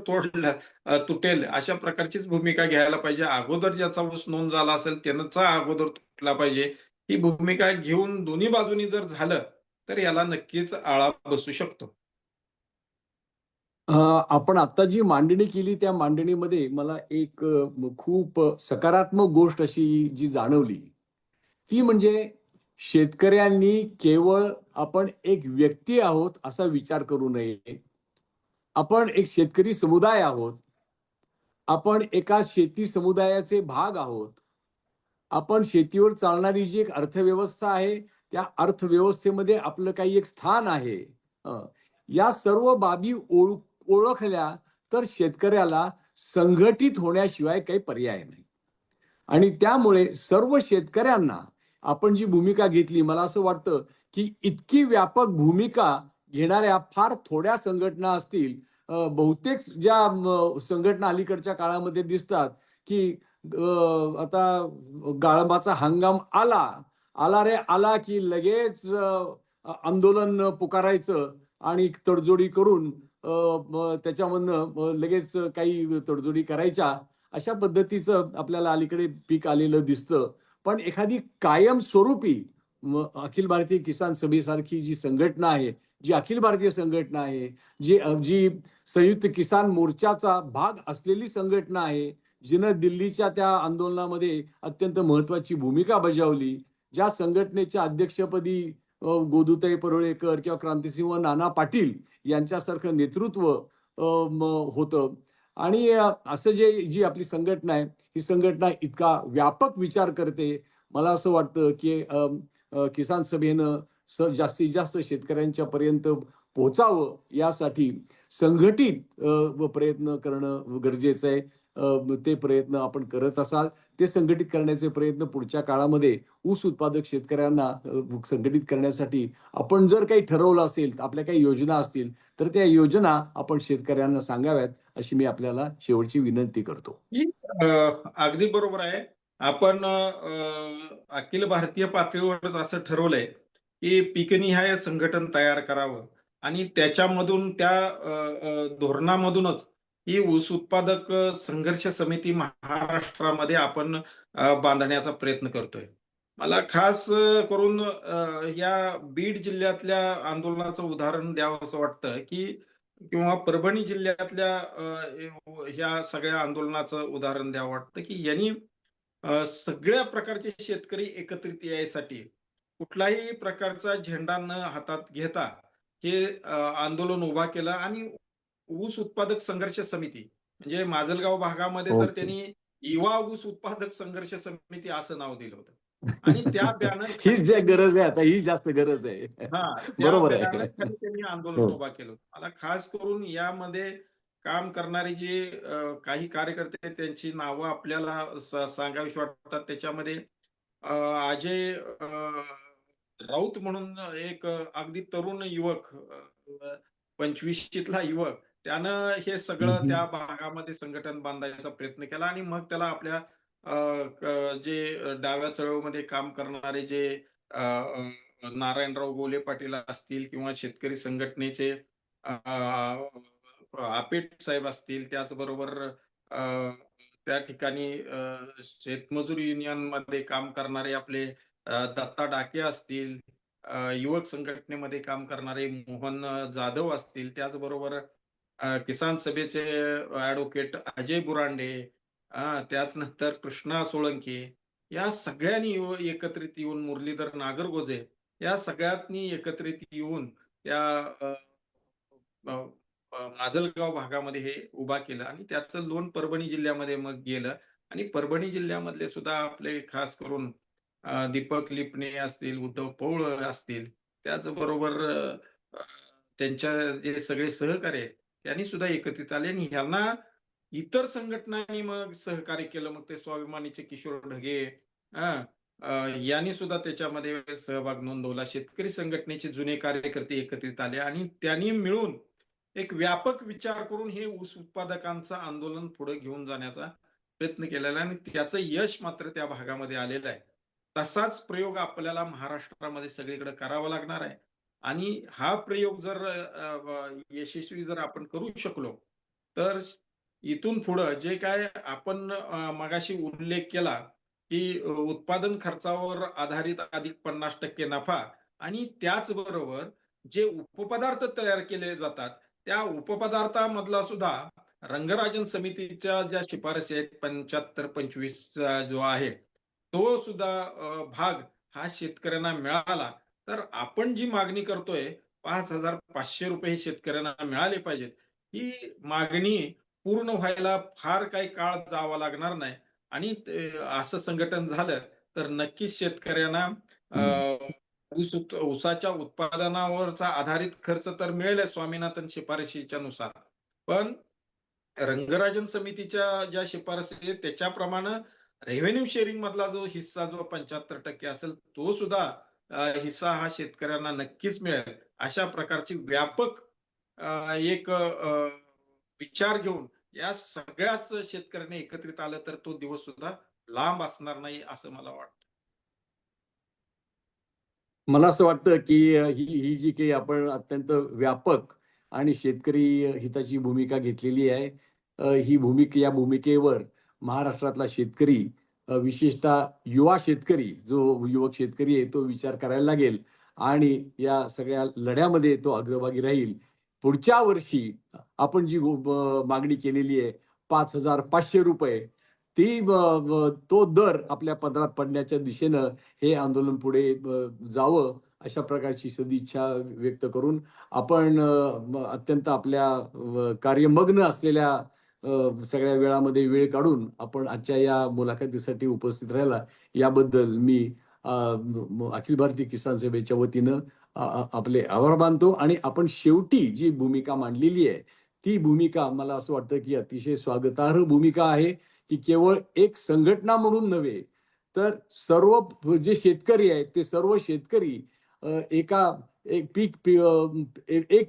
तुटेल अशा प्रकारचीच भूमिका घ्यायला पाहिजे. अगोदर ज्याचा ऊस नोंद झाला असेल, त्याचा अगोदर तुटला पाहिजे. ही भूमिका घेऊन दोन्ही बाजूनी जर झालं, तर याला नक्कीच आळा बसू शकतो. आपण आता जी मांडणी केली त्या मांडणीमध्ये मला एक खूप सकारात्मक गोष्ट अशी जी जाणवली, ती म्हणजे शेतकऱ्यांनी केवळ आपण एक व्यक्ती आहोत असा विचार करू नये. आपण एक शेतकरी समुदाय आहोत. आपण एका शेती समुदायाचे भाग आहोत. आपण शेतीवर चालणारी जी एक अर्थव्यवस्था आहे, त्या अर्थव्यवस्थेमध्ये आपलं काही एक स्थान आहे. हं. या सर्व बाबी ओळखल्या तर शेतकऱ्याला संघटित होण्याशिवाय काही पर्याय नाही. आणि त्यामुळे सर्व शेतकऱ्यांना आपण जी भूमिका घेतली, मला असं वाटतं, की इतकी व्यापक भूमिका घेणाऱ्या फार थोड्या संघटना असतील. बहुतेक ज्या संघटना अलीकडच्या काळामध्ये दिसतात, की आता गाळंबाचा हंगाम आला, आला रे आला, की लगेच आंदोलन पुकारायचं आणि तडजोडी करून मग त्याच्यामधनं लगेच काही तडजोडी करायच्या. अशा पद्धतीचं आपल्याला अलीकडे पीक आलेलं दिसतं. पण एखादी कायमस्वरूपी अखिल भारतीय किसान सभेसारखी जी संघटना आहे, जी अखिल भारतीय संघटना आहे, जी संयुक्त किसान मोर्चाचा भाग असलेली संघटना आहे, जिनं दिल्लीच्या त्या आंदोलनामध्ये अत्यंत महत्त्वाची भूमिका बजावली. ज्या संघटनेच्या अध्यक्षपदी गोदूताई परुळेकर किंवा क्रांतिसिंह नाना पाटील यांच्यासारखं नेतृत्व होतं. आणि असं जी आपली संघटना आहे, ही संघटना इतका व्यापक विचार करते. मला असं वाटतं, की किसान सभेनं जास्तीत जास्त शेतकऱ्यांच्या पर्यंत पोहोचावं यासाठी संघटित प्रयत्न करणं गरजेचं आहे. ते प्रयत्न आपण करत असाल, ते संघटित करण्याचे प्रयत्न पुढच्या काळामध्ये ऊस उत्पादक शेतकऱ्यांना संघटित करण्यासाठी आपण जर काही ठरवलं असेल, आपल्या काही योजना असतील, तर त्या योजना आपण शेतकऱ्यांना सांगाव्यात, अशी मी आपल्याला शेवटची विनंती करतो. ही अगदी बरोबर आहे. आपण अखिल भारतीय पातळीवरच असं ठरवलंय, की पीकनिहाय संघटन तयार करावं आणि त्याच्यामधून त्या धोरणामधूनच ही ऊस उत्पादक संघर्ष समिती महाराष्ट्रामध्ये आपण बांधण्याचा प्रयत्न करतोय. मला खास करून या बीड जिल्ह्यातल्या आंदोलनाचं उदाहरण द्यावंसं वाटतं, की किंवा परभणी जिल्ह्यातल्या ह्या सगळ्या आंदोलनाचं उदाहरण द्यावं वाटतं, की यांनी सगळ्या प्रकारचे शेतकरी एकत्रित यायसाठी कुठलाही प्रकारचा झेंडा न हातात घेता हे आंदोलन उभा केलं आणि ऊस उत्पादक संघर्ष समिती म्हणजे माजलगाव भागामध्ये तर ओके. त्यांनी युवा ऊस उत्पादक संघर्ष समिती असं नाव दिलं होतं आणि त्या बॅनर हीच खाली ज्या त्यांनी गरज आहे आता, हीच जास्त गरज आहे. त्या बरोबर आहे. बॅनर खाली त्यांनी आंदोलन हो. उभा केलं होतं. मला खास करून यामध्ये काम करणारे जे काही कार्यकर्ते आहेत, त्यांची नावं आपल्याला सांगावीशी वाटतात. त्याच्यामध्ये अजय राऊत म्हणून एक अगदी तरुण युवक 25शीतला युवक त्यानं हे हं, सगळं हं. त्या भागामध्ये संघटन बांधायचा प्रयत्न केला आणि मग त्याला आपल्या जे डाव्या चळवळीमध्ये काम करणारे जे अ, अ, नारायणराव गोले पाटील असतील किंवा शेतकरी संघटनेचे आपेट साहेब असतील, त्याचबरोबर त्या ठिकाणी शेतमजूर युनियनमध्ये काम करणारे आपले दत्ता डाके असतील, युवक संघटनेमध्ये काम करणारे मोहन जाधव असतील, त्याचबरोबर किसान सभेचे ॲडव्होकेट अजय बुरांडे, त्याच नंतर कृष्णा सोळंके, या सगळ्यांनी एकत्रित येऊन मुरलीधर नागरगोजे या सगळ्यांनी एकत्रित येऊन त्या अ, अ, माजलगाव भागामध्ये हे उभा केलं आणि त्याचं लोण परभणी जिल्ह्यामध्ये मग गेलं आणि परभणी जिल्ह्यामधले सुद्धा आपले खास करून दीपक लिपणे असतील, उद्धव पौळ असतील, त्याचबरोबर अ, त्यांच्या जे सगळे सहकारी आहेत, त्यांनी सुद्धा एकत्रित आले आणि ह्यांना इतर संघटनांनी मग सहकार्य केलं. मग ते स्वाभिमानीचे किशोर ढगे हं, यांनी सुद्धा त्याच्यामध्ये सहभाग नोंदवला. शेतकरी संघटनेचे जुने कार्यकर्ते एकत्रित आले आणि त्यांनी मिळून एक व्यापक विचार करून हे ऊस उत्पादकांचं आंदोलन पुढे घेऊन जाण्याचा प्रयत्न केलेला आहे आणि त्याचं यश मात्र त्या भागामध्ये आलेलं आहे. तसाच प्रयोग आपल्याला महाराष्ट्रामध्ये सगळीकडे करावा लागणार आहे आणि हा प्रयोग जर यशस्वी जर आपण करू शकलो, तर इथून पुढं जे काय आपण मगाशी उल्लेख केला, की उत्पादन खर्चावर आधारित अधिक 50% नफा आणि त्याचबरोबर जे उपपदार्थ तयार केले जातात, त्या उपपदार्थामधला सुद्धा रंगराजन समितीच्या ज्या शिफारसी आहेत 75-25 जो आहे, तो सुद्धा भाग हा शेतकऱ्यांना मिळाला, तर आपण जी मागणी करतोय ₹5,500 हे शेतकऱ्यांना मिळाले पाहिजेत. ही मागणी पूर्ण व्हायला फार काही काळ जावा लागणार नाही आणि असं संघटन झालं तर नक्कीच शेतकऱ्यांना ऊसाच्या उत्पादनावरचा आधारित खर्च तर मिळेलच स्वामीनाथन शिफारशीच्या नुसार. पण रंगराजन समितीच्या ज्या शिफारसी आहेत त्याच्याप्रमाणे रेव्हेन्यू शेअरिंग मधला जो हिस्सा जो 75% असेल तो सुद्धा हिस्सा हा शेतकऱ्यांना नक्कीच मिळेल. अशा प्रकारची व्यापक एक विचार घेऊन या सगळ्याच शेतकऱ्यांनी एकत्रित आलं तर तो दिवस सुद्धा लांब असणार नाही असं मला वाटतं. मला असं वाटतं की ही ही जी काही आपण अत्यंत व्यापक आणि शेतकरी हिताची भूमिका घेतलेली आहे, या भूमिकेवर महाराष्ट्रातला शेतकरी, विशेषतः युवा शेतकरी, जो युवक शेतकरी आहे तो विचार करायला लागेल आणि या सगळ्या लढ्यामध्ये तो अग्रभागी राहील. पुढच्या वर्षी आपण जी मागणी केलेली आहे ₹5,500, ती तो दर आपल्या पदरात पडण्याच्या दिशेनं हे आंदोलन पुढे जावं, अशा प्रकारची सदिच्छा व्यक्त करून आपण अत्यंत आपल्या कार्यमग्न असलेल्या सगळ्या वेळामध्ये वेळ काढून आपण आजच्या या मुलाखतीसाठी उपस्थित राहिला याबद्दल मी अखिल भारतीय किसान सभेच्या वतीनं आपले आभार मानतो. आणि आपण शेवटी जी भूमिका मांडलेली आहे ती भूमिका मला असं वाटतं की अतिशय स्वागतार्ह भूमिका आहे, की केवळ एक संघटना म्हणून नव्हे, तर सर्व जे शेतकरी आहेत ते सर्व शेतकरी एक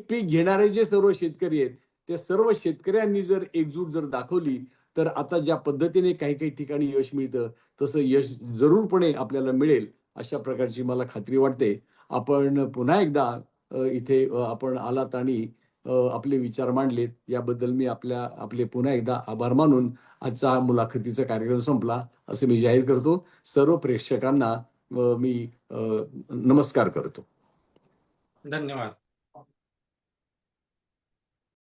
पीक घेणारे जे सर्व शेतकरी आहेत त्या सर्व शेतकऱ्यांनी जर एकजूट जर दाखवली, तर आता ज्या पद्धतीने काही काही ठिकाणी यश मिळतं तसं यश जरूरपणे आपल्याला मिळेल, अशा प्रकारची मला खात्री वाटते. आपण पुन्हा एकदा इथे आपण आलात आणि आपले विचार मांडलेत याबद्दल मी आपले पुन्हा एकदा आभार मानून आजचा हा मुलाखतीचा कार्यक्रम संपला असे मी जाहीर करतो. सर्व प्रेक्षकांना मी नमस्कार करतो. धन्यवाद.